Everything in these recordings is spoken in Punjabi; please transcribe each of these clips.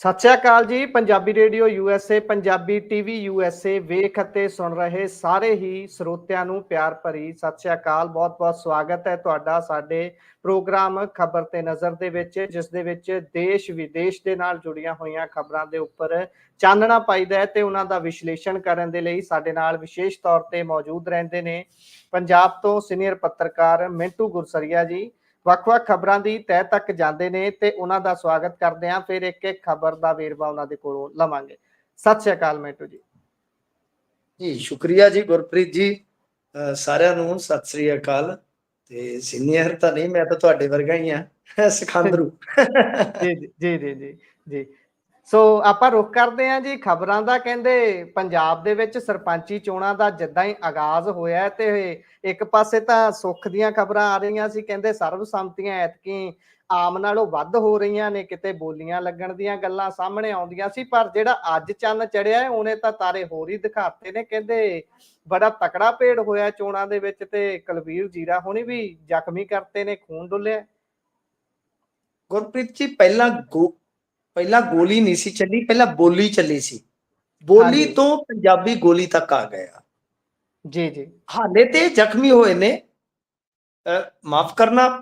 ਸਤਿ ਸ਼੍ਰੀ ਅਕਾਲ ਜੀ। Punjabi radio USA, Punjabi TV USA ਵੇਖ ਅਤੇ ਸੁਣ ਰਹੇ ਸਾਰੇ ਹੀ ਸਰੋਤਿਆਂ ਨੂੰ ਪਿਆਰ ਭਰੀ ਸਤਿ ਸ਼੍ਰੀ ਅਕਾਲ। ਬਹੁਤ-ਬਹੁਤ ਸਵਾਗਤ ਹੈ ਤੁਹਾਡਾ ਸਾਡੇ ਪ੍ਰੋਗਰਾਮ ਖਬਰ ਤੇ ਨਜ਼ਰ ਦੇ ਵਿੱਚ, ਜਿਸ ਦੇ ਵਿੱਚ ਦੇਸ਼ ਵਿਦੇਸ਼ ਦੇ ਨਾਲ ਜੁੜੀਆਂ ਹੋਈਆਂ ਖਬਰਾਂ ਦੇ ਉੱਪਰ ਚਾਨਣਾ ਪਾਈਦਾ ਹੈ ਤੇ ਉਹਨਾਂ ਦਾ ਵਿਸ਼ਲੇਸ਼ਣ ਕਰਨ ਦੇ ਲਈ ਸਾਡੇ ਨਾਲ ਵਿਸ਼ੇਸ਼ ਤੌਰ ਤੇ ਮੌਜੂਦ ਰਹਿੰਦੇ ਨੇ ਪੰਜਾਬ ਤੋਂ ਸੀਨੀਅਰ ਪੱਤਰਕਾਰ ਮਿੰਟੂ ਗੁਰਸਰੀਆ ਜੀ। ਵੱਖ-ਵੱਖ ਖਬਰਾਂ ਦੀ ਤਹਿ ਤੱਕ ਜਾਂਦੇ ਨੇ ਤੇ ਉਹਨਾਂ ਦਾ ਸਵਾਗਤ ਕਰਦੇ ਹਾਂ। ਫਿਰ ਇੱਕ-ਇੱਕ ਖਬਰ ਦਾ ਵੇਰਵਾ ਉਹਨਾਂ ਦੇ ਕੋਲੋਂ ਲਵਾਂਗੇ। ਸਤਿ ਸ਼੍ਰੀ ਅਕਾਲ ਮਿੰਟੂ ਜੀ। ਜੀ ਸ਼ੁਕਰੀਆ ਜੀ ਗੁਰਪ੍ਰੀਤ ਜੀ। ਸਾਰਿਆਂ ਨੂੰ ਸਤਿ ਸ੍ਰੀ ਅਕਾਲ। ਤੇ ਸੀਨੀਅਰ ਤਾਂ ਨਹੀਂ, ਮੈਂ ਤਾਂ ਤੁਹਾਡੇ ਵਰਗਾ ਹੀ ਆ, ਸਿਖਾਂਦਰੂ। ਜੀ ਜੀ ਜੀ ਜੀ ਜੀ ਜੀ। ਸੋ ਆਪਾਂ ਰੁਖ ਕਰਦੇ ਹਾਂ ਜੀ ਖਬਰਾਂ ਦਾ। ਕਹਿੰਦੇ ਪੰਜਾਬ ਦੇ ਵਿੱਚ ਸਰਪੰਚੀ ਚੋਣਾਂ ਦਾ ਜਿੱਦਾਂ ਹੀ ਆਗਾਜ਼ ਹੋਇਆ ਤੇ ਇੱਕ ਪਾਸੇ ਤਾਂ ਸੁੱਖ ਦੀਆਂ ਖਬਰਾਂ ਆ ਰਹੀਆਂ ਸੀ, ਕਹਿੰਦੇ ਸਰਬਸੰਮਤੀਆਂ ਐਤਕੀ ਆਮ ਨਾਲੋਂ ਵੱਧ ਹੋ ਰਹੀਆਂ ਨੇ, ਕਿਤੇ ਬੋਲੀਆਂ ਲੱਗਣ ਦੀਆਂ ਗੱਲਾਂ ਸਾਹਮਣੇ ਆਉਂਦੀਆਂ ਸੀ। ਪਰ ਜਿਹੜਾ ਅੱਜ ਚੰਨ ਚੜਿਆ ਉਹਨੇ ਤਾਂ ਤਾਰੇ ਹੋਰ ਹੀ ਦਿਖਾਤੇ ਨੇ। ਕਹਿੰਦੇ ਬੜਾ ਤਕੜਾ ਭੇੜ ਹੋਇਆ ਚੋਣਾਂ ਦੇ ਵਿੱਚ ਤੇ ਕੁਲਬੀਰ ਜੀਰਾ ਹੁਣੀ ਵੀ ਜ਼ਖਮੀ ਕਰਤੇ ਨੇ, ਖੂਨ ਡੁੱਲਿਆ। ਗੁਰਪ੍ਰੀਤ ਜੀ, ਪਹਿਲਾਂ ਗੋਲੀ ਨਹੀਂ ਸੀ ਚੱਲੀ, ਪਹਿਲਾਂ ਬੋਲੀ ਚੱਲੀ ਸੀ। ਬੋਲੀ ਹਾਂਜੀ ਤੋਂ ਪੰਜਾਬੀ ਗੋਲੀ ਤੱਕ ਆ ਗਿਆ। ਜੀ ਜੀ ਹਾਲੇ ਤੇ ਜ਼ਖਮੀ ਹੋਏ ਨੇ। ਮਾਫ ਕਰਨਾ,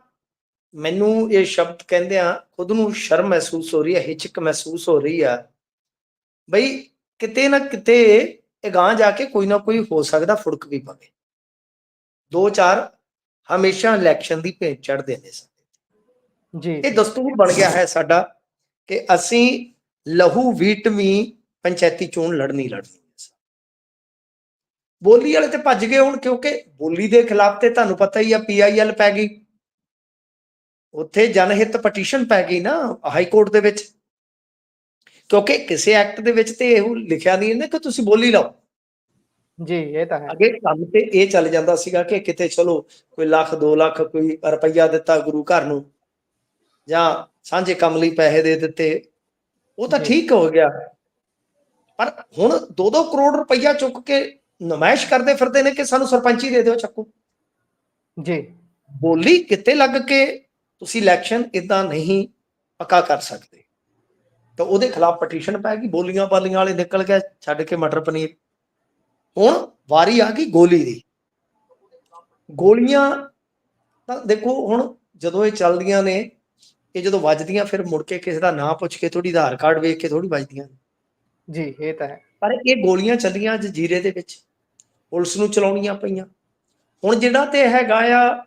ਮੈਨੂੰ ਇਹ ਸ਼ਬਦ ਕਹਿੰਦਿਆਂ ਖੁਦ ਨੂੰ ਸ਼ਰਮ ਮਹਿਸੂਸ ਹੋ ਰਹੀ ਹੈ, ਹਿਚਕ ਮਹਿਸੂਸ ਹੋ ਰਹੀ ਆ। ਬਈ ਕਿਤੇ ਨਾ ਕਿਤੇ ਅਗਾਂਹ ਜਾ ਕੇ ਕੋਈ ਨਾ ਕੋਈ ਹੋ ਸਕਦਾ ਫੁੜਕ ਵੀ ਪਵੇ। 2-4 ਹਮੇਸ਼ਾ ਇਲੈਕਸ਼ਨ ਦੀ ਭੇਟ ਚੜ੍ਹਦੇ ਨੇ। ਜੀ ਇਹ ਜੀ ਦਸਤੂਰ ਬਣ ਗਿਆ ਹੈ ਸਾਡਾ ਕਿ ਅਸੀਂ ਲਹੂ ਵੀਟਵੀਂ ਪੰਚਾਇਤੀ ਚੋਣ ਲੜਨੀ। ਬੋਲੀ ਵਾਲੇ ਤੇ ਭੱਜ ਗਏ ਹੁਣ, ਕਿਉਂਕਿ ਬੋਲੀ ਦੇ ਖਿਲਾਫ ਤੇ ਤੁਹਾਨੂੰ ਪਤਾ ਹੀ ਆ PIL ਪੈ ਗਈ, ਉੱਥੇ ਜਨਹਿਤ ਪਟੀਸ਼ਨ ਪੈ ਗਈ ਨਾ ਹਾਈ ਕੋਰਟ ਦੇ ਵਿੱਚ। ਕਿਉਂਕਿ ਕਿਸੇ ਐਕਟ ਦੇ ਵਿੱਚ ਤੇ ਇਹ ਲਿਖਿਆ ਨਹੀਂ ਨਾ ਕਿ ਤੁਸੀਂ ਬੋਲੀ ਲਾਓ। ਜੀ ਇਹ ਤਾਂ ਹੈ। ਅੱਗੇ ਕੰਮ ਤੇ ਇਹ ਚੱਲ ਜਾਂਦਾ ਸੀਗਾ ਕਿ ਕਿਤੇ ਚਲੋ ਕੋਈ ਲੱਖ 2 ਲੱਖ ਕੋਈ ਰੁਪਈਆ ਦਿੱਤਾ ਗੁਰੂ ਘਰ ਨੂੰ, ਜਾਂ ਸਾਂਝੇ ਕੰਮ ਲਈ ਪੈਸੇ ਦੇ ਦਿੱਤੇ, ਉਹ ਤਾਂ ਠੀਕ ਹੋ ਗਿਆ। ਪਰ ਹੁਣ 2-2 ਕਰੋੜ ਰੁਪਈਆ ਚੁੱਕ ਕੇ ਨਮਾਇਸ਼ ਕਰਦੇ ਫਿਰਦੇ ਨੇ ਕਿ ਸਾਨੂੰ ਸਰਪੰਚੀ ਦੇ ਦਿਓ, ਚੱਕੋ ਜੀ। ਬੋਲੀ ਕਿਤੇ ਲੱਗ ਕੇ ਤੁਸੀਂ ਇਲੈਕਸ਼ਨ ਇਦਾਂ ਨਹੀਂ ਪੱਕਾ ਕਰ ਸਕਦੇ। ਤਾਂ ਉਹਦੇ ਖਿਲਾਫ ਪਟੀਸ਼ਨ ਪੈ ਗਈ, ਬੋਲੀਆਂ ਬਾਲੀਆਂ ਵਾਲੇ ਨਿਕਲ ਗਏ ਛੱਡ ਕੇ ਮਟਰ ਪਨੀਰ। ਹੁਣ ਵਾਰੀ ਆ ਗਈ ਗੋਲੀ ਦੀ। ਗੋਲੀਆਂ ਤਾਂ ਦੇਖੋ ਹੁਣ ਜਦੋਂ ਇਹ ਚੱਲਦੀਆਂ ਨੇ, ਇਹ ਜਦੋਂ ਵੱਜਦੀਆਂ ਫਿਰ ਮੁੜ ਕੇ ਕਿਸੇ ਦਾ ਨਾਂ ਪੁੱਛ ਕੇ ਥੋੜੀ ਆਧਾਰ ਕਾਰਡ ਵੇਖ ਕੇ ਥੋੜੀ ਵੱਜਦੀਆਂ। ਜੀ ਇਹ ਤਾਂ ਹੈ। ਪਰ ਇਹ ਗੋਲੀਆਂ ਚੱਲੀਆਂ ਜਜ਼ੀਰੇ ਦੇ ਵਿੱਚ, ਪੁਲਿਸ ਨੂੰ ਚਲਾਉਣੀਆਂ ਪਈਆਂ। ਹੁਣ ਜਿਹੜਾ ਤੇ ਹੈਗਾ ਆ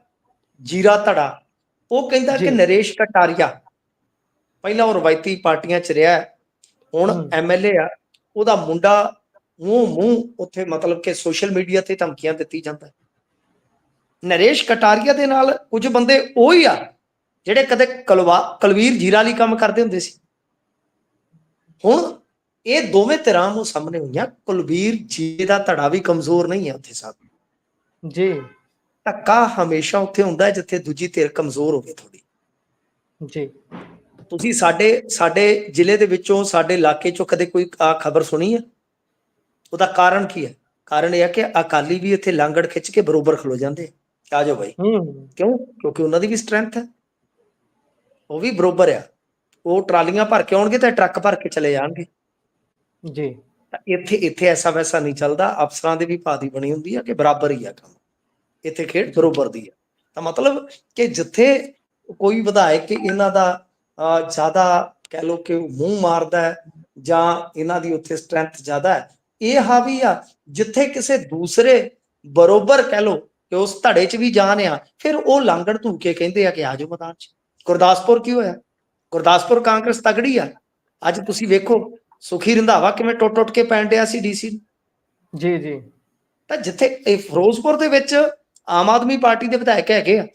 ਜੀਰਾ ਧੜਾ, ਉਹ ਕਹਿੰਦਾ ਕਿ ਨਰੇਸ਼ ਕਟਾਰੀਆ ਪਹਿਲਾਂ ਉਹ ਰਵਾਇਤੀ ਪਾਰਟੀਆਂ 'ਚ ਰਿਹਾ, ਹੁਣ MLA ਆ, ਉਹਦਾ ਮੁੰਡਾ ਮੂੰਹ ਉੱਥੇ ਮਤਲਬ ਕਿ ਸੋਸ਼ਲ ਮੀਡੀਆ ਤੇ ਧਮਕੀਆਂ ਦਿੱਤੀ ਜਾਂਦਾ। ਨਰੇਸ਼ ਕਟਾਰੀਆ ਦੇ ਨਾਲ ਕੁਝ ਬੰਦੇ ਉਹ ਹੀ ਆ ਜਿਹੜੇ ਕਦੇ ਕੁਲਵੀਰ ਜੀਰਾ ਲਈ ਕੰਮ ਕਰਦੇ ਹੁੰਦੇ ਸੀ। ਹੁਣ ਇਹ ਦੋਵੇਂ ਧਿਰਾਂ ਨੂੰ ਸਾਹਮਣੇ ਹੋਈਆਂ। ਕੁਲਵੀਰ ਜੀਰੇ ਦਾ ਧੜਾ ਵੀ ਕਮਜ਼ੋਰ ਨਹੀਂ ਹੈ ਉੱਥੇ ਸਾਹਿਬ ਜੀ। ਧੱਕਾ ਹਮੇਸ਼ਾ ਉੱਥੇ ਹੁੰਦਾ ਜਿੱਥੇ ਦੂਜੀ ਧਿਰ ਕਮਜ਼ੋਰ ਹੋਵੇ ਥੋੜੀ। ਜੀ ਤੁਸੀਂ ਸਾਡੇ ਜ਼ਿਲ੍ਹੇ ਦੇ ਵਿੱਚੋਂ, ਸਾਡੇ ਇਲਾਕੇ ਚੋਂ ਕਦੇ ਕੋਈ ਖਬਰ ਸੁਣੀ ਹੈ? ਉਹਦਾ ਕਾਰਨ ਕੀ ਹੈ? ਕਾਰਨ ਇਹ ਹੈ ਕਿ ਅਕਾਲੀ ਵੀ ਇੱਥੇ ਲਾਂਗੜ ਖਿੱਚ ਕੇ ਬਰੋਬਰ ਖਲੋ ਜਾਂਦੇ ਆ ਜਾਓ ਬਾਈ। ਕਿਉਂ? ਕਿਉਂਕਿ ਉਹਨਾਂ ਦੀ ਵੀ ਸਟਰੈਂਥ ਹੈ, ਉਹ ਵੀ ਬਰੋਬਰ ਆ। ਉਹ ਟਰਾਲੀਆਂ ਭਰ ਕੇ ਆਉਣਗੇ ਤਾਂ ਟਰੱਕ ਭਰ ਕੇ ਚਲੇ ਜਾਣਗੇ। ਜੀ ਇੱਥੇ ਐਸਾ ਵੈਸਾ ਨਹੀਂ ਚੱਲਦਾ। ਅਫਸਰਾਂ ਦੀ ਵੀ ਭਾਦੀ ਬਣੀ ਹੁੰਦੀ ਆ ਕਿ ਬਰਾਬਰ ਹੀ ਆ ਕੰਮ, ਇੱਥੇ ਖੇਡ ਬਰੋਬਰ ਦੀ ਆ। ਤਾਂ ਮਤਲਬ ਕਿ ਜਿੱਥੇ ਕੋਈ ਵਿਧਾਇਕ ਇਹਨਾਂ ਦਾ ਜ਼ਿਆਦਾ ਕਹਿ ਲਓ ਕਿ ਮੂੰਹ ਮਾਰਦਾ ਜਾਂ ਇਹਨਾਂ ਦੀ ਉੱਥੇ ਸਟਰੈਂਥ ਜ਼ਿਆਦਾ ਹੈ, ਇਹ ਹਾਵੀ ਆ। ਜਿੱਥੇ ਕਿਸੇ ਦੂਸਰੇ ਬਰੋਬਰ ਕਹਿ ਲਓ ਕਿ ਉਸ ਧੜੇ 'ਚ ਵੀ ਜਾਣ ਆ, ਫਿਰ ਉਹ ਲਾਂਗੜ ਧੂ ਕੇ ਕਹਿੰਦੇ ਆ ਕਿ ਆ ਜਾਓ ਮੈਦਾਨ 'ਚ। ਗੁਰਦਾਸਪੁਰ ਕੀ ਹੋਇਆ? ਗੁਰਦਾਸਪੁਰ ਕਾਂਗਰਸ ਤਗੜੀ ਆ। ਅੱਜ ਤੁਸੀਂ ਵੇਖੋ ਸੁਖੀ ਰੰਧਾਵਾ ਕਿਵੇਂ ਟੁੱਟ ਕੇ ਪੈਣ ਡਿਆ ਸੀ DC। ਜੀ ਜੀ। ਤਾਂ ਜਿੱਥੇ ਇਹ ਫਿਰੋਜ਼ਪੁਰ ਦੇ ਵਿੱਚ ਆਮ ਆਦਮੀ ਪਾਰਟੀ ਦੇ ਵਿਧਾਇਕ ਹੈਗੇ ਆ,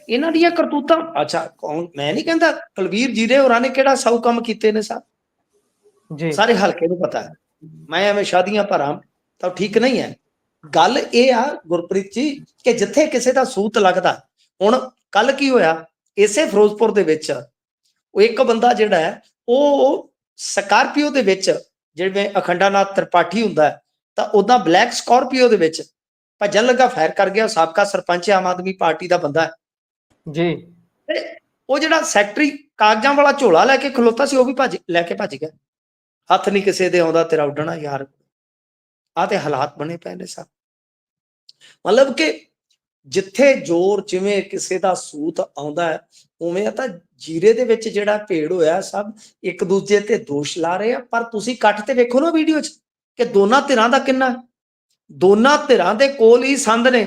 ਇਹਨਾਂ ਦੀਆਂ ਕਰਤੂਤਾਂ, ਅੱਛਾ ਮੈਂ ਨਹੀਂ ਕਹਿੰਦਾ ਕੁਲਵੀਰ ਜੀਰੇ ਹੋਰਾਂ ਨੇ ਕਿਹੜਾ ਸੌ ਕੰਮ ਕੀਤੇ ਨੇ ਸਾਹਿਬ, ਸਾਰੇ ਹਲਕੇ ਨੂੰ ਪਤਾ ਹੈ। ਮੈਂ ਐਵੇਂ ਸ਼ਾਦੀਆਂ ਭਰਾਂ ਤਾਂ ਠੀਕ ਨਹੀਂ ਹੈ। ਗੱਲ ਇਹ ਆ ਗੁਰਪ੍ਰੀਤ ਜੀ ਕਿ ਜਿੱਥੇ ਕਿਸੇ ਦਾ ਸੂਤ ਲੱਗਦਾ। ਹੁਣ ਕੱਲ ਕੀ ਹੋਇਆ ਇਸੇ ਫਿਰੋਜ਼ਪੁਰ ਦੇ ਵਿੱਚ, ਉਹ ਇੱਕ ਬੰਦਾ ਜਿਹੜਾ ਹੈ ਉਹ ਸਕਾਰਪੀਓ ਦੇ ਵਿੱਚ, ਜਿਵੇਂ ਅਖੰਡਾਨਾਥ ਤ੍ਰਿਪਾਠੀ ਹੁੰਦਾ ਤਾਂ ਉਦਾਂ ਬਲੈਕ ਸਕਾਰਪੀਓ ਦੇ ਵਿੱਚ ਭੱਜਣ ਲੱਗਾ, ਫਾਇਰ ਕਰ ਗਿਆ। ਸਾਬਕਾ ਸਰਪੰਚ ਆਮ ਆਦਮੀ ਪਾਰਟੀ ਦਾ ਬੰਦਾ ਹੈ ਜੀ। ਤੇ ਉਹ ਜਿਹੜਾ ਸੈਕਟਰੀ ਕਾਗਜ਼ਾਂ ਵਾਲਾ ਝੋਲਾ ਲੈ ਕੇ ਖਲੋਤਾ ਸੀ ਉਹ ਵੀ ਲੈ ਕੇ ਭੱਜ ਗਿਆ। ਹੱਥ ਨਹੀਂ ਕਿਸੇ ਦੇ ਆਉਂਦਾ ਤੇਰਾ ਉੱਡਣਾ ਯਾਰ। ਆਹ ਤੇ ਹਾਲਾਤ ਬਣੇ ਪਏ ਨੇ ਸਭ। ਮਤਲਬ ਕਿ ਜਿੱਥੇ ਜ਼ੋਰ ਜਿਵੇਂ ਕਿਸੇ ਦਾ ਸੂਤ ਆਉਂਦਾ ਹੈ ਉਵੇਂ ਆ ਤਾਂ ਜੀਰੇ ਦੇ ਵਿੱਚ ਜਿਹੜਾ ਭੇੜ ਹੋਇਆ ਸਭ ਇੱਕ ਦੂਜੇ ਤੇ ਦੋਸ਼ ਲਾ ਰਹੇ ਆ। ਪਰ ਤੁਸੀਂ ਕੱਟ ਤੇ ਵੇਖੋ ਨਾ ਵੀਡੀਓ 'ਚ ਕਿ ਦੋਨਾਂ ਧਿਰਾਂ ਦਾ ਕਿੰਨਾ, ਦੋਨਾਂ ਧਿਰਾਂ ਦੇ ਕੋਲ ਹੀ ਸੰਦ ਨੇ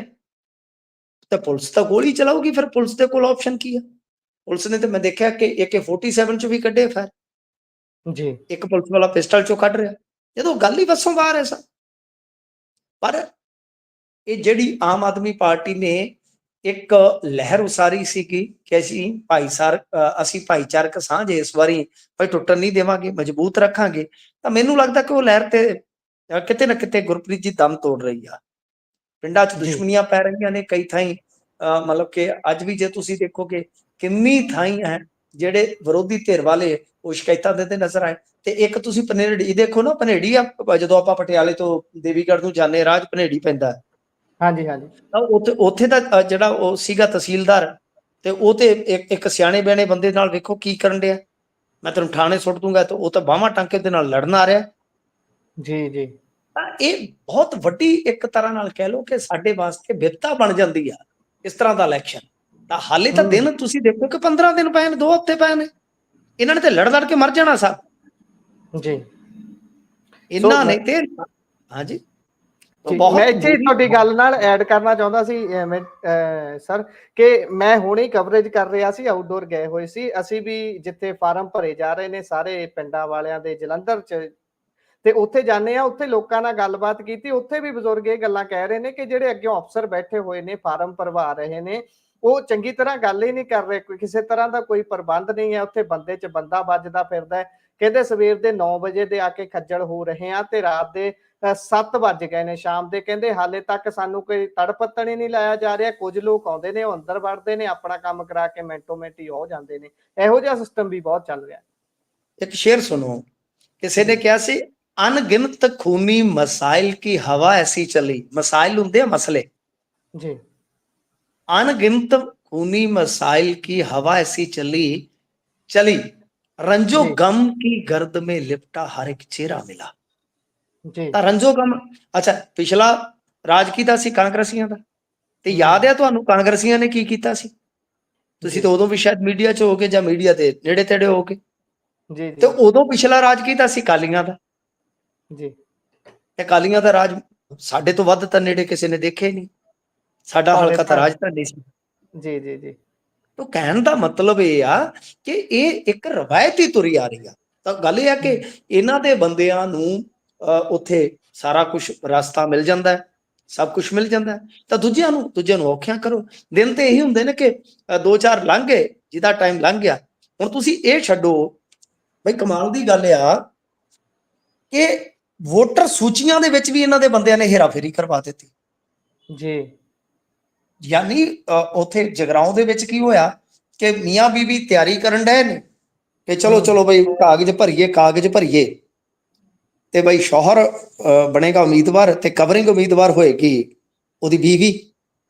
ਤੇ ਪੁਲਿਸ ਤਾਂ ਗੋਲੀ ਚਲਾਊਗੀ। ਫਿਰ ਪੁਲਿਸ ਦੇ ਕੋਲ ਆਪਸ਼ਨ ਕੀ ਆ? ਪੁਲਿਸ ਨੇ ਤੇ ਮੈਂ ਦੇਖਿਆ ਕਿ AK-47 ਚ ਵੀ ਕੱਢੇ ਫਾਇਰ ਜੀ, ਇੱਕ ਪੁਲਿਸ ਵਾਲਾ ਪਿਸਟਲ ਚੋਂ ਕੱਢ ਰਿਹਾ, ਜਦੋਂ ਗੱਲ ਹੀ ਵੱਸੋਂ ਬਾਹਰ ਹੈ ਸਰ। ਪਰ ਇਹ ਜਿਹੜੀ ਆਮ ਆਦਮੀ ਪਾਰਟੀ ਨੇ ਇੱਕ ਲਹਿਰ ਉਸਾਰੀ ਸੀਗੀ ਕਿ ਅਸੀਂ ਭਾਈਚਾਰਕ ਸਾਂਝ ਇਸ ਵਾਰੀ ਭਾਈ ਟੁੱਟਣ ਨਹੀਂ ਦੇਵਾਂਗੇ, ਮਜ਼ਬੂਤ ਰੱਖਾਂਗੇ, ਤਾਂ ਮੈਨੂੰ ਲੱਗਦਾ ਕਿ ਉਹ ਲਹਿਰ ਤੇ ਕਿਤੇ ਨਾ ਕਿਤੇ ਗੁਰਪ੍ਰੀਤ ਜੀ ਦਮ ਤੋੜ ਰਹੀ ਆ। ਪਿੰਡਾਂ 'ਚ ਦੁਸ਼ਮਣੀਆਂ ਪੈ ਰਹੀਆਂ ਨੇ ਕਈ ਥਾਈਂ। ਮਤਲਬ ਕਿ ਅੱਜ ਵੀ ਜੇ ਤੁਸੀਂ ਦੇਖੋਗੇ ਕਿੰਨੀ ਥਾਈਂ ਹੈ ਜਿਹੜੇ ਵਿਰੋਧੀ ਧਿਰ ਵਾਲੇ ਉਹ ਸ਼ਿਕਾਇਤਾਂ ਦਿੰਦੇ ਨਜ਼ਰ ਆਏ। ਤੇ ਇੱਕ ਤੁਸੀਂ ਪਨੇੜੀ ਦੇਖੋ ਨਾ, ਪਨੇੜੀ ਆ ਜਦੋਂ ਆਪਾਂ ਪਟਿਆਲੇ ਤੋਂ ਦੇਵੀਗੜ੍ਹ ਨੂੰ ਜਾਂਦੇ ਰਾਹ 'ਚ ਪਨੇੜੀ ਪੈਂਦਾ। ਹਾਂਜੀ ਹਾਂਜੀ। ਤਾਂ ਉੱਥੇ ਦਾ ਜਿਹੜਾ ਉਹ ਸੀਗਾ ਤਹਿਸੀਲਦਾਰ ਤੇ ਉਹ ਤੇ ਇੱਕ ਸਿਆਣੇ ਬਿਆਣੇ ਬੰਦੇ ਨਾਲ ਵੇਖੋ ਕੀ ਕਰਨ ਡਿਆ, ਮੈਂ ਤੈਨੂੰ ਥਾਣੇ ਸੁੱਟ ਦੂੰਗਾ, ਤੇ ਉਹ ਤਾਂ ਬਾਹਾਂ ਟਾਂਕੇ ਦੇ ਨਾਲ ਲੜਨ ਆ ਰਿਹਾ। ਜੀ ਜੀ। ਤਾਂ ਇਹ ਬਹੁਤ ਵੱਡੀ ਇੱਕ ਤਰ੍ਹਾਂ ਨਾਲ ਕਹਿ ਲਓ ਕਿ ਸਾਡੇ ਵਾਸਤੇ ਬਿਪਤਾ ਬਣ ਜਾਂਦੀ ਆ ਇਸ ਤਰ੍ਹਾਂ ਦਾ ਇਲੈਕਸ਼ਨ। ਤਾਂ ਹਾਲੇ ਤਾਂ ਦਿਨ ਤੁਸੀਂ ਦੇਖੋ ਕਿ 15 ਦਿਨ ਪਏ ਨੇ, 2 ਹਫ਼ਤੇ ਪਏ ਨੇ, ਇਹਨਾਂ ਨੇ ਤੇ ਲੜ ਕੇ ਮਰ ਜਾਣਾ ਸਭ ਜੀ। ਇਹਨਾਂ ਨੇ ਤੇ। ਹਾਂਜੀ, ਮੈਂ ਇੱਥੇ ਤੁਹਾਡੀ ਗੱਲ ਨਾਲ ਐਡ ਕਰਨਾ ਚਾਹੁੰਦਾ ਸੀ ਸਰ ਕਿ ਮੈਂ ਹੁਣੇ ਕਵਰੇਜ ਕਰ ਰਿਹਾ ਸੀ, ਆਊਟਡੋਰ ਗਏ ਹੋਏ ਸੀ ਅਸੀਂ ਵੀ, ਜਿੱਥੇ ਫਾਰਮ ਭਰੇ ਜਾ ਰਹੇ ਨੇ ਸਾਰੇ ਪਿੰਡਾਂ ਵਾਲਿਆਂ ਦੇ ਜਲੰਧਰ 'ਚ, ਤੇ ਉੱਥੇ ਜਾਂਦੇ ਆ, ਉੱਥੇ ਲੋਕਾਂ ਨਾਲ ਗੱਲਬਾਤ ਕੀਤੀ, ਉੱਥੇ ਵੀ ਬਜ਼ੁਰਗ ਇਹ ਗੱਲਾਂ ਕਹਿ ਰਹੇ ਨੇ ਕਿ ਜਿਹੜੇ ਅੱਗੇ ਅਫਸਰ ਬੈਠੇ ਹੋਏ ਨੇ ਫਾਰਮ ਭਰਵਾ ਰਹੇ ਨੇ ਉਹ ਚੰਗੀ ਤਰ੍ਹਾਂ ਗੱਲ ਹੀ ਨਹੀਂ ਕਰ ਰਹੇ, ਕੋਈ ਕਿਸੇ ਤਰ੍ਹਾਂ ਦਾ ਕੋਈ ਪ੍ਰਬੰਧ ਨਹੀਂ ਹੈ। ਉੱਥੇ ਬੰਦੇ 'ਚ ਬੰਦਾ ਵੱਜਦਾ ਫਿਰਦਾ ਹੈ। ਕਹਿੰਦੇ ਸਵੇਰ ਦੇ 9 ਵਜੇ ਦੇ ਆ ਕੇ ਖੱਜਲ ਹੋ ਰਹੇ ਆ ਤੇ ਰਾਤ ਦੇ 7 ਵੱਜ ਗਏ ਨੇ ਸ਼ਾਮ ਦੇ। ਕਹਿੰਦੇ ਹਾਲੇ ਤੱਕ ਸਾਨੂੰ ਕੋਈ ਤੜਪੱਤਣ ਹੀ ਨਹੀਂ ਲਾਇਆ ਜਾ ਰਿਹਾ। ਕੁਝ ਲੋਕ ਆਉਂਦੇ ਨੇ, ਉਹ ਅੰਦਰ ਵੜਦੇ ਨੇ, ਆਪਣਾ ਕੰਮ ਕਰਾ ਕੇ ਮਿੰਟੋ ਮਿੰਟ ਹੀ ਹੋ ਜਾਂਦੇ ਨੇ। ਇਹੋ ਜਿਹਾ ਸਿਸਟਮ ਵੀ ਬਹੁਤ ਚੱਲ ਰਿਹਾ। ਇੱਕ ਸ਼ੇਰ ਸੁਣੋ, ਕਿਸੇ ਨੇ ਕਿਹਾ ਸੀ अनगिनत खूनी मसाइल की हवा ऐसी चली। मसाइल ਹੁੰਦੇ ਆ ਮਸਲੇ जी। अनगिनत खूनी मसाइल की हवा ऐसी चली चली, रंजो गम की गर्द में लिपटा हर एक चेहरा मिला। ਤਾਂ ਰੰਜੋ ਗਮ, ਅੱਛਾ ਪਿਛਲਾ ਰਾਜ ਕੀਤਾ ਸੀ ਕਾਂਗਰਸੀਆਂ ਦਾ, ਤੇ ਯਾਦ ਹੈ ਤੁਹਾਨੂੰ ਕਾਂਗਰਸੀਆਂ ਨੇ ਕੀ ਕੀਤਾ ਸੀ? ਤੁਸੀਂ ਤਾਂ ਉਦੋਂ ਵੀ ਸ਼ਾਇਦ ਮੀਡੀਆ 'ਚ ਹੋਗੇ ਜਾਂ ਮੀਡੀਆ ਦੇ ਨੇੜੇ ਤੇੜੇ ਹੋਗੇ। ਤੇ ਉਦੋਂ ਪਿਛਲਾ ਰਾਜ ਕੀਤਾ ਸੀ ਕਾਲੀਆਂ ਦਾ। ਜੀ। ਤੇ ਕਾਲੀਆਂ ਦਾ ਰਾਜ ਸਾਡੇ ਤੋਂ ਵੱਧ ਤਾਂ ਨੇੜੇ ਕਿਸੇ ਨੇ ਦੇਖੇ ਨਹੀਂ। ਸਾਡਾ ਹਲਕਾ ਤਾਂ ਰਾਜਧਾਨੀ ਸੀ। ਜੀ ਜੀ ਜੀ। ਤਾਂ ਕਹਿਣ ਦਾ ਮਤਲਬ ਇਹ ਆ ਕਿ ਇਹ ਇੱਕ ਰਵਾਇਤੀ ਤੁਰੀ ਆ ਰਹੀ ਆ। ਤਾਂ ਗੱਲ ਇਹ ਆ ਕਿ ਇਹਨਾਂ ਦੇ ਬੰਦਿਆਂ ਨੂੰ ਉੱਥੇ ਸਾਰਾ ਕੁਝ ਰਸਤਾ ਮਿਲ ਜਾਂਦਾ, ਸਭ ਕੁਝ ਮਿਲ ਜਾਂਦਾ, ਤਾਂ ਦੂਜਿਆਂ ਨੂੰ ਔਖਿਆਂ ਕਰੋ। ਦਿਨ ਤੇ ਇਹੀ ਹੁੰਦੇ ਨੇ ਕਿ 2-4 ਲੰਘ ਗਏ, ਜਿਹਦਾ ਟਾਈਮ ਲੰਘ ਗਿਆ। ਹੁਣ ਤੁਸੀਂ ਇਹ ਛੱਡੋ ਬਈ, ਕਮਾਲ ਦੀ ਗੱਲ ਆ ਕਿ ਵੋਟਰ ਸੂਚੀਆਂ ਦੇ ਵਿੱਚ ਵੀ ਇਹਨਾਂ ਦੇ ਬੰਦਿਆਂ ਨੇ ਹੇਰਾਫੇਰੀ ਕਰਵਾ ਦਿੱਤੀ ਜੀ। ਯਾਨੀ ਉੱਥੇ ਜਗਰਾਉਂ ਦੇ ਵਿੱਚ ਕੀ ਹੋਇਆ ਕਿ ਮੀਆਂ ਬੀਬੀ ਤਿਆਰੀ ਕਰਨ ਡਏ ਨੇ ਕਿ ਚਲੋ ਬਈ ਕਾਗਜ਼ ਭਰੀਏ ਤੇ ਬਈ ਸ਼ੌਹਰ ਬਣੇਗਾ ਉਮੀਦਵਾਰ ਤੇ ਕਵਰਿੰਗ ਉਮੀਦਵਾਰ ਹੋਏਗੀ ਉਹਦੀ ਬੀਵੀ।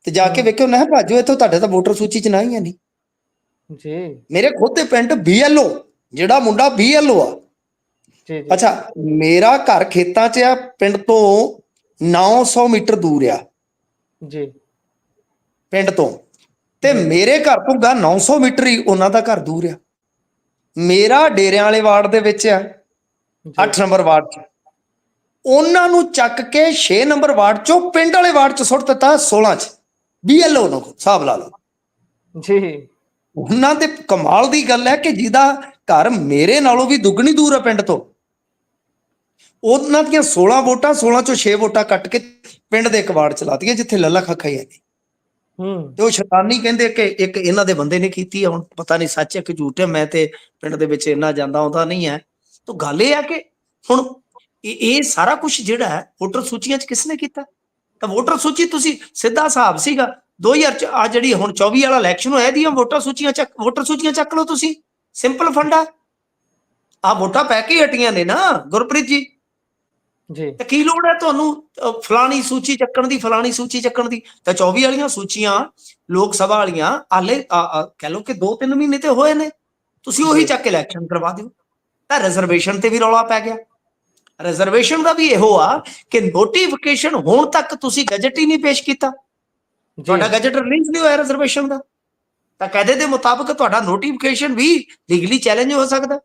ਤੇ ਜਾ ਕੇ ਵੇਖਿਓ ਨਾ ਭਾਜੋ ਇੱਥੋਂ ਤੁਹਾਡੇ ਤਾਂ ਵੋਟਰ ਸੂਚੀ 'ਚ ਨਾ ਹੀ ਹੈ ਨਹੀਂ ਜੀ। ਮੇਰੇ ਖੁਦ ਦੇ ਪਿੰਡ BLO, ਜਿਹੜਾ ਮੁੰਡਾ BLO ਆ, ਅੱਛਾ ਮੇਰਾ ਘਰ ਖੇਤਾਂ 'ਚ ਆ, ਪਿੰਡ ਤੋਂ 900 ਮੀਟਰ ਦੂਰ ਆ ਜੀ ਪਿੰਡ ਤੋਂ, ਤੇ ਮੇਰੇ ਘਰ ਤੋਂ 900 ਮੀਟਰ ਹੀ ਉਹਨਾਂ ਦਾ ਘਰ ਦੂਰ ਆ। ਮੇਰਾ ਡੇਰਿਆਂ ਵਾਲੇ ਵਾਰਡ ਦੇ ਵਿੱਚ ਆ, 8 ਨੰਬਰ ਵਾਰਡ 'ਚ, ਉਹਨਾਂ ਨੂੰ ਚੱਕ ਕੇ 6 ਨੰਬਰ ਵਾਰਡ 'ਚੋਂ ਪਿੰਡ ਵਾਲੇ ਵਾਰਡ 'ਚ ਸੁੱਟ ਦਿੱਤਾ 16 'ਚ। BLO ਨੂੰ ਹਿਸਾਬ ਲਾ ਲਓ ਜੀ। ਉਹਨਾਂ ਦੇ ਕਮਾਲ ਦੀ ਗੱਲ ਹੈ ਕਿ ਜਿਹਦਾ ਘਰ ਮੇਰੇ ਨਾਲੋਂ ਵੀ ਦੁੱਗਣੀ ਦੂਰ ਆ ਪਿੰਡ ਤੋਂ, ਉਹਨਾਂ ਦੀਆਂ 16 ਵੋਟਾਂ 16 'ਚੋਂ 6 ਵੋਟਾਂ ਕੱਟ ਕੇ ਪਿੰਡ ਦੇ ਇੱਕ ਵਾਰਡ 'ਚ ਲਾਤੀਆਂ ਜਿੱਥੇ ਲੱਲਾ ਖੱਖਾ ਹੀ ਹੈ। ਤੇ ਉਹ ਸ਼ੈਤਾਨੀ ਕਹਿੰਦੇ ਕਿ ਇੱਕ ਇਹਨਾਂ ਦੇ ਬੰਦੇ ਨੇ ਕੀਤੀ ਆ। ਹੁਣ ਪਤਾ ਨਹੀਂ ਸੱਚ ਹੈ ਕਿ ਝੂਠ ਹੈ, ਮੈਂ ਤੇ ਪਿੰਡ ਦੇ ਵਿੱਚ ਇੰਨਾ ਜਾਂਦਾ ਆਉਂਦਾ ਨਹੀਂ ਹੈ। ਤਾਂ ਗੱਲ ਇਹ ਆ ਕਿ ਹੁਣ ਇਹ ਸਾਰਾ ਕੁਝ ਜਿਹੜਾ ਹੈ ਵੋਟਰ ਸੂਚੀਆਂ 'ਚ ਕਿਸ ਨੇ ਕੀਤਾ? ਤਾਂ ਵੋਟਰ ਸੂਚੀ ਤੁਸੀਂ ਸਿੱਧਾ ਹਿਸਾਬ ਸੀਗਾ 2000 ਆ ਜਿਹੜੀ ਹੁਣ 24 ਵਾਲਾ ਇਲੈਕਸ਼ਨ ਹੋਇਆ, ਇਹਦੀਆਂ ਵੋਟਰ ਸੂਚੀਆਂ ਚੱਕ ਲਓ ਤੁਸੀਂ, ਸਿੰਪਲ ਫੰਡਾ। ਆ ਵੋਟਾਂ ਪੈ ਕੇ ਹਟੀਆਂ ਨੇ ਨਾ ਗੁਰਪ੍ਰੀਤ ਜੀ। ਜੀ ਤੇ ਕੀ ਲੋੜ ਹੈ ਤੁਹਾਨੂੰ ਫਲਾਣੀ ਸੂਚੀ ਚੱਕਣ ਦੀ, ਫਲਾਣੀ ਸੂਚੀ ਚੱਕਣ ਦੀ? ਤਾਂ 24 ਵਾਲੀਆਂ ਸੂਚੀਆਂ ਲੋਕ ਸਭਾ ਵਾਲੀਆਂ ਹਾਲੇ ਕਹਿ ਲਓ ਕਿ 2-3 ਮਹੀਨੇ ਤੇ ਹੋਏ ਨੇ, ਤੁਸੀਂ ਉਹੀ ਜੀ ਚੱਕ ਕੇ ਇਲੈਕਸ਼ਨ ਕਰਵਾ ਦਿਓ। ਤਾਂ ਰਿਜ਼ਰਵੇਸ਼ਨ ਤੇ ਵੀ ਰੌਲਾ ਪੈ ਗਿਆ। ਰਿਜ਼ਰਵੇਸ਼ਨ ਦਾ ਵੀ ਇਹੋ ਆ ਕਿ ਨੋਟੀਫਿਕੇਸ਼ਨ ਹੋਣ ਤੱਕ ਤੁਸੀਂ ਗਜਟ ਹੀ ਨਹੀਂ ਪੇਸ਼ ਕੀਤਾ, ਜੀ ਤੁਹਾਡਾ ਗਜਟ ਰਿਲੀਜ਼ ਨਹੀਂ ਹੋਇਆ ਰਿਜ਼ਰਵੇਸ਼ਨ ਦਾ, ਤਾਂ ਕਾਇਦੇ ਦੇ ਮੁਤਾਬਕ ਤੁਹਾਡਾ ਨੋਟੀਫਿਕੇਸ਼ਨ ਵੀ ਲੀਗਲੀ ਚੈਲੰਜ ਹੋ ਸਕਦਾ।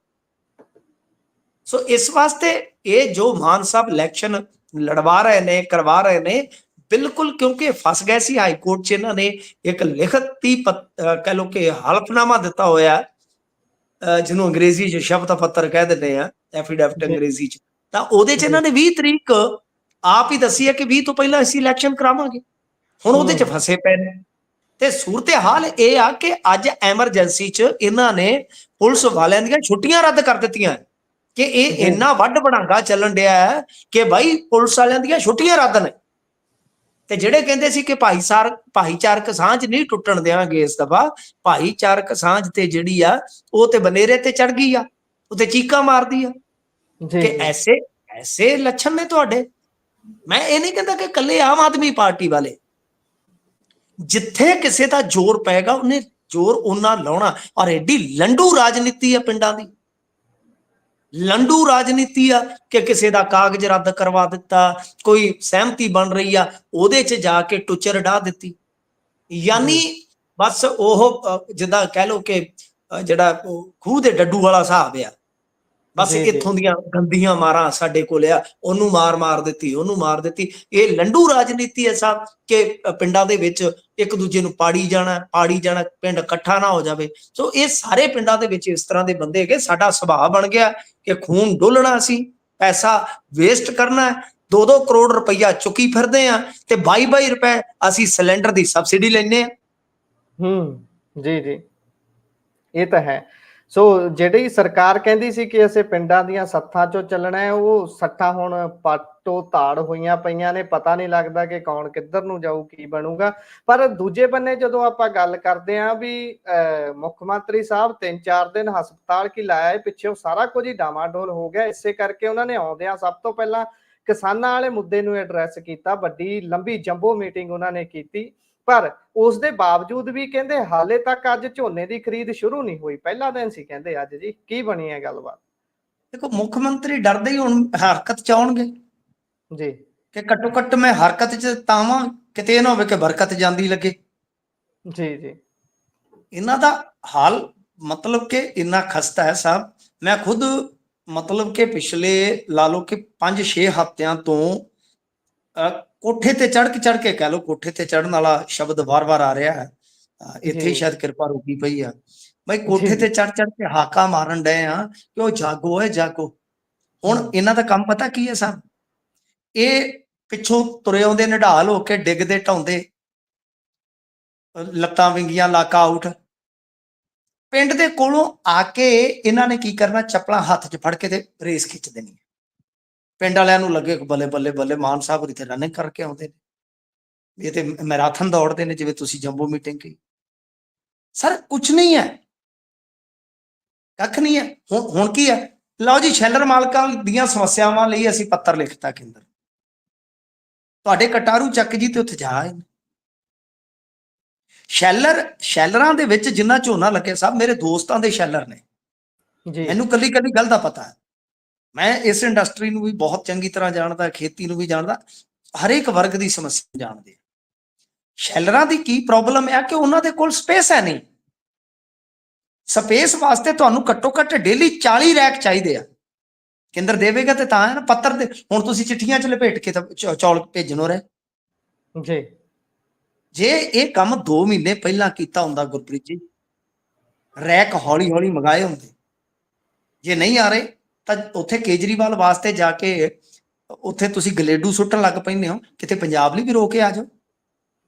ਸੋ ਇਸ ਵਾਸਤੇ ਇਹ ਜੋ ਮਾਨ ਸਾਹਿਬ ਇਲੈਕਸ਼ਨ ਲੜਵਾ ਰਹੇ ਨੇ, ਕਰਵਾ ਰਹੇ ਨੇ, ਬਿਲਕੁਲ ਕਿਉਂਕਿ ਫਸ ਗਏ ਸੀ ਹਾਈ ਕੋਰਟ 'ਚ। ਇਹਨਾਂ ਨੇ ਇੱਕ ਲਿਖਤੀ ਕਹਿ ਲਓ ਕਿ ਹਲਫਨਾਮਾ ਦਿੱਤਾ ਹੋਇਆ, ਜਿਹਨੂੰ ਅੰਗਰੇਜ਼ੀ 'ਚ ਸ਼ਬਦ ਪੱਤਰ ਕਹਿ ਦਿੰਦੇ ਆ, ਐਫੀਡੈਵਿਟ ਜੀ ਅੰਗਰੇਜ਼ੀ 'ਚ। ਤਾਂ ਉਹਦੇ 'ਚ ਇਹਨਾਂ ਨੇ 20 ਤਰੀਕ ਆਪ ਹੀ ਦੱਸੀ ਹੈ ਕਿ 20 ਤੋਂ ਪਹਿਲਾਂ ਅਸੀਂ ਇਲੈਕਸ਼ਨ ਕਰਾਵਾਂਗੇ। ਹੁਣ ਉਹਦੇ 'ਚ ਫਸੇ ਪਏ ਨੇ। ਤੇ ਸੂਰਤ ਹਾਲ ਇਹ ਆ ਕਿ ਅੱਜ ਐਮਰਜੈਂਸੀ 'ਚ ਇਹਨਾਂ ਨੇ ਪੁਲਿਸ ਵਾਲਿਆਂ ਦੀਆਂ ਛੁੱਟੀਆਂ ਰੱਦ ਕਰ ਦਿੱਤੀਆਂ ਕਿ ਇਹ ਜੀ ਇੰਨਾ ਵੱਡ ਬਣਾਂਗਾ ਚੱਲਣ ਡਿਆ ਹੈ ਕਿ ਭਾਈ ਪੁਲਿਸ ਵਾਲਿਆਂ ਦੀਆਂ ਛੁੱਟੀਆਂ ਰੱਦ ਨੇ। ਤੇ ਜਿਹੜੇ ਕਹਿੰਦੇ ਸੀ ਕਿ ਭਾਈਚਾਰਕ ਸਾਂਝ ਨਹੀਂ ਟੁੱਟਣ ਦੇਵਾਂਗੇ ਇਸ ਦਫਾ, ਭਾਈਚਾਰਕ ਸਾਂਝ ਤੇ ਜਿਹੜੀ ਆ ਉਹ ਤੇ ਬਨੇਰੇ ਤੇ ਚੜ ਗਈ ਆ, ਉਹ ਤੇ ਚੀਕਾਂ ਮਾਰਦੀ ਆ ਜੀ ਕਿ ਐਸੇ ਲੱਛਣ ਨੇ ਤੁਹਾਡੇ। ਮੈਂ ਇਹ ਨਹੀਂ ਕਹਿੰਦਾ ਕਿ ਇਕੱਲੇ ਆਮ ਆਦਮੀ ਪਾਰਟੀ ਵਾਲੇ, ਜਿੱਥੇ ਕਿਸੇ ਦਾ ਜ਼ੋਰ ਪਏਗਾ ਉਹਨੇ ਜ਼ੋਰ ਉਹਨਾਂ ਲਾਉਣਾ। ਔਰ ਐਡੀ ਲੰਡੂ ਰਾਜਨੀਤੀ ਆ ਪਿੰਡਾਂ ਦੀ, ਲੰਡੂ ਰਾਜਨੀਤੀ ਆ ਕਿ ਕਿਸੇ ਦਾ ਕਾਗਜ਼ ਰੱਦ ਕਰਵਾ ਦਿੱਤਾ, ਕੋਈ ਸਹਿਮਤੀ ਬਣ ਰਹੀ ਆ ਉਹਦੇ 'ਚ ਜਾ ਕੇ ਟੁੱਚਰ ਢਾ ਦਿੱਤੀ। ਯਾਨੀ ਬਸ ਉਹ ਜਿੱਦਾਂ ਕਹਿ ਲਓ ਕਿ ਜਿਹੜਾ ਖੂਹ ਦੇ ਡੱਡੂ ਵਾਲਾ ਹਿਸਾਬ ਆ, ਬਸ ਇੱਥੋਂ ਦੀਆਂ ਗੰਦੀਆਂ ਮਾਰਾਂ ਸਾਡੇ ਕੋਲ ਆ, ਉਹਨੂੰ ਮਾਰ ਦਿੱਤੀ, ਉਹਨੂੰ ਮਾਰ ਦਿੱਤੀ। ਇਹ ਲੰਡੂ ਰਾਜਨੀਤੀ ਹੈ ਸਾਹਿਬ ਕਿ ਪਿੰਡਾਂ ਦੇ ਵਿੱਚ ਇੱਕ ਦੂਜੇ ਨੂੰ ਪਾੜੀ ਜਾਣਾ, ਪਿੰਡ ਇਕੱਠਾ ਨਾ ਹੋ ਜਾਵੇ। ਸੋ ਇਹ ਸਾਰੇ ਪਿੰਡਾਂ ਦੇ ਵਿੱਚ ਇਸ ਤਰ੍ਹਾਂ ਦੇ ਬੰਦੇ ਹੈਗੇ। ਸਾਡਾ ਸੁਭਾਅ ਬਣ ਗਿਆ ਕਿ ਖੂਨ ਡੋਲਣਾ, ਅਸੀਂ ਪੈਸਾ ਵੇਸਟ ਕਰਨਾ, 2-2 ਕਰੋੜ ਰੁਪਈਆ ਚੁੱਕੀ ਫਿਰਦੇ ਆ ਤੇ 22 ਰੁਪਏ ਅਸੀਂ ਸਿਲੰਡਰ ਦੀ ਸਬਸਿਡੀ ਲੈਨੇ ਆ। ਜੀ ਜੀ, ਇਹ ਤਾਂ ਹੈ। ਸੋ ਜਿਹੜੀ ਸਰਕਾਰ ਕਹਿੰਦੀ ਸੀ ਕਿ ਅਸੀਂ ਪਿੰਡਾਂ ਦੀਆਂ ਸੱਥਾਂ ਚੋਂ ਚੱਲਣਾ ਹੈ, ਉਹ ਸੱਥਾਂ ਹੁਣ ਪਾਟੋ ਤਾੜ ਹੋਈਆਂ ਪਈਆਂ ਨੇ। ਪਤਾ ਨਹੀਂ ਲੱਗਦਾ ਕਿ ਕੌਣ ਕਿੱਧਰ ਨੂੰ ਜਾਊ, ਕੀ ਬਣੂਗਾ। ਪਰ ਦੂਜੇ ਬੰਨੇ ਜਦੋਂ ਆਪਾਂ ਗੱਲ ਕਰਦੇ ਹਾਂ ਵੀ ਮੁੱਖ ਮੰਤਰੀ ਸਾਹਿਬ 3-4 ਦਿਨ ਹਸਪਤਾਲ ਕੀ ਲਾਇਆ, ਪਿੱਛੇ ਸਾਰਾ ਕੁਝ ਹੀ ਡਾਮਾਡੋਲ ਹੋ ਗਿਆ। ਇਸੇ ਕਰਕੇ ਉਹਨਾਂ ਨੇ ਆਉਂਦਿਆਂ ਸਭ ਤੋਂ ਪਹਿਲਾਂ ਕਿਸਾਨਾਂ ਵਾਲੇ ਮੁੱਦੇ ਨੂੰ ਐਡਰੈਸ ਕੀਤਾ। ਵੱਡੀ ਲੰਬੀ ਜੰਬੋ ਮੀਟਿੰਗ ਉਹਨਾਂ ਨੇ ਕੀਤੀ, ਪਰ ਉਸ ਦੇ ਬਾਵਜੂਦ ਵੀ ਕਹਿੰਦੇ ਹਾਲੇ ਤੱਕ ਅੱਜ ਝੋਨੇ ਦੀ ਖਰੀਦ ਸ਼ੁਰੂ ਨਹੀਂ ਹੋਈ। ਪਹਿਲਾ ਦਿਨ ਸੀ ਕਹਿੰਦੇ ਅੱਜ। ਜੀ ਕੀ ਬਣੀ ਹੈ ਗੱਲਬਾਤ? ਦੇਖੋ, ਮੁੱਖ ਮੰਤਰੀ ਡਰਦੇ ਹੀ ਹੁਣ ਹਰਕਤ ਚ ਆਉਣਗੇ ਜੀ ਕਿ ਘੱਟੋ ਘੱਟ ਮੈਂ ਹਰਕਤ ਚ ਤਾਵਾਂ, ਕਿਤੇ ਇਹ ਨਾ ਹੋਵੇ ਕਿ ਬਰਕਤ ਜਾਂਦੀ ਲੱਗੇ। ਜੀ ਜੀ, ਇਹਨਾਂ ਦਾ ਹਾਲ ਮਤਲਬ ਕਿ ਇੰਨਾ ਖਸਤਾ ਹੈ ਸਾਹਿਬ। ਮੈਂ ਖੁਦ ਮਤਲਬ ਕਿ ਪਿਛਲੇ ਲਾ ਲਓ ਕਿ 5-6 ਹਫ਼ਤਿਆਂ ਤੋਂ ਕੋਠੇ ਤੇ ਚੜ ਕੇ ਕਹਿ ਲਓ, ਕੋਠੇ ਤੇ ਚੜਨ ਵਾਲਾ ਸ਼ਬਦ ਵਾਰ-ਵਾਰ ਆ ਰਿਹਾ ਹੈ, ਇੱਥੇ ਸ਼ਾਇਦ ਕਿਰਪਾ ਰੁਕੀ ਪਈ ਆ। ਬਈ ਕੋਠੇ ਤੇ ਚੜ ਕੇ ਹਾਕਾ ਮਾਰਨ ਡਏ ਆ ਕਿ ਉਹ ਜਾਗੋ ਹੈ, ਜਾਗੋ। ਹੁਣ ਇਹਨਾਂ ਦਾ ਕੰਮ ਪਤਾ ਕੀ ਹੈ ਸਾਹਿਬ? ਇਹ ਪਿੱਛੋਂ ਤੁਰੇ ਆਉਂਦੇ ਨਿਢਾਲ ਹੋ ਕੇ, ਡਿੱਗਦੇ ਢਾਉਂਦੇ, ਲੱਤਾਂ ਵਿੰਗੀਆਂ, ਲਾਕਾ ਆਊਟ। ਪਿੰਡ ਦੇ ਕੋਲੋਂ ਆ ਕੇ ਇਹਨਾਂ ਨੇ ਕੀ ਕਰਨਾ, ਚੱਪਲਾਂ ਹੱਥ 'ਚ ਫੜ ਕੇ ਤੇ ਰੇਸ ਖਿੱਚ ਦੇਣੀ। ਪਿੰਡ ਵਾਲਿਆਂ ਨੂੰ ਲੱਗੇ ਬੱਲੇ ਬੱਲੇ ਬੱਲੇ, ਮਾਨ ਸਾਹਿਬ ਇੱਥੇ ਰਨਿੰਗ ਕਰਕੇ ਆਉਂਦੇ ਨੇ, ਇਹ ਤੇ ਮੈਰਾਥਨ ਦੌੜਦੇ ਨੇ, ਜਿਵੇਂ ਤੁਸੀਂ ਜੰਬੋ ਮੀਟਿੰਗ ਕੀ। ਸਰ ਕੁਛ ਨਹੀਂ ਹੈ, ਕੱਖ ਨਹੀਂ ਹੈ। ਹੁਣ ਕੀ ਹੈ? ਲਓ ਜੀ, ਸ਼ੈਲਰ ਮਾਲਕਾਂ ਦੀਆਂ ਸਮੱਸਿਆਵਾਂ ਲਈ ਅਸੀਂ ਪੱਤਰ ਲਿਖਤਾ ਕੇਂਦਰ। ਤੁਹਾਡੇ ਕਟਾਰੂ ਚੱਕ ਜੀ ਤੇ ਉੱਥੇ ਜਾ ਸ਼ੈਲਰਾਂ ਦੇ ਵਿੱਚ ਜਿੰਨਾ ਝੋਨਾ ਲੱਗਿਆ ਸਾਹਿਬ, ਮੇਰੇ ਦੋਸਤਾਂ ਦੇ ਸ਼ੈਲਰ ਨੇ, ਮੈਨੂੰ ਕੱਲੀ ਗੱਲ ਦਾ ਪਤਾ ਹੈ। ਮੈਂ ਇਸ ਇੰਡਸਟਰੀ ਨੂੰ ਵੀ ਬਹੁਤ ਚੰਗੀ ਤਰ੍ਹਾਂ ਜਾਣਦਾ, ਖੇਤੀ ਨੂੰ ਵੀ ਜਾਣਦਾ, ਹਰੇਕ ਵਰਗ ਦੀ ਸਮੱਸਿਆ ਜਾਣਦੇ। ਸ਼ੈਲਰਾਂ ਦੀ ਕੀ ਪ੍ਰੋਬਲਮ ਹੈ ਕਿ ਉਹਨਾਂ ਦੇ ਕੋਲ ਸਪੇਸ ਹੈ ਨਹੀਂ। ਸਪੇਸ ਵਾਸਤੇ ਤੁਹਾਨੂੰ ਘੱਟੋ ਘੱਟ ਡੇਲੀ 40 ਰੈਕ ਚਾਹੀਦੇ ਆ। ਕੇਂਦਰ ਦੇਵੇਗਾ ਤੇ ਤਾਂ ਹੈ ਨਾ। ਪੱਤਰ ਦੇ ਹੁਣ ਤੁਸੀਂ ਚਿੱਠੀਆਂ 'ਚ ਲਪੇਟ ਕੇ ਤਾਂ ਚੌਲ ਭੇਜਣੋਂ ਰਹੇ ਜੀ। ਜੇ ਇਹ ਕੰਮ 2 ਮਹੀਨੇ ਪਹਿਲਾਂ ਕੀਤਾ ਹੁੰਦਾ ਗੁਰਪ੍ਰੀਤ ਜੀ, ਰੈਕ ਹੌਲੀ ਹੌਲੀ ਮੰਗਾਏ ਹੁੰਦੇ। ਜੇ ਨਹੀਂ ਆ ਰਹੇ ਤਾਂ ਉੱਥੇ ਕੇਜਰੀਵਾਲ ਵਾਸਤੇ ਜਾ ਕੇ ਉੱਥੇ ਤੁਸੀਂ ਗਲੇਡੂ ਸੁੱਟਣ ਲੱਗ ਪੈਂਦੇ ਹੋ। ਕਿਤੇ ਪੰਜਾਬ ਲਈ ਵੀ ਰੋ ਕੇ ਆ ਜਾਓ,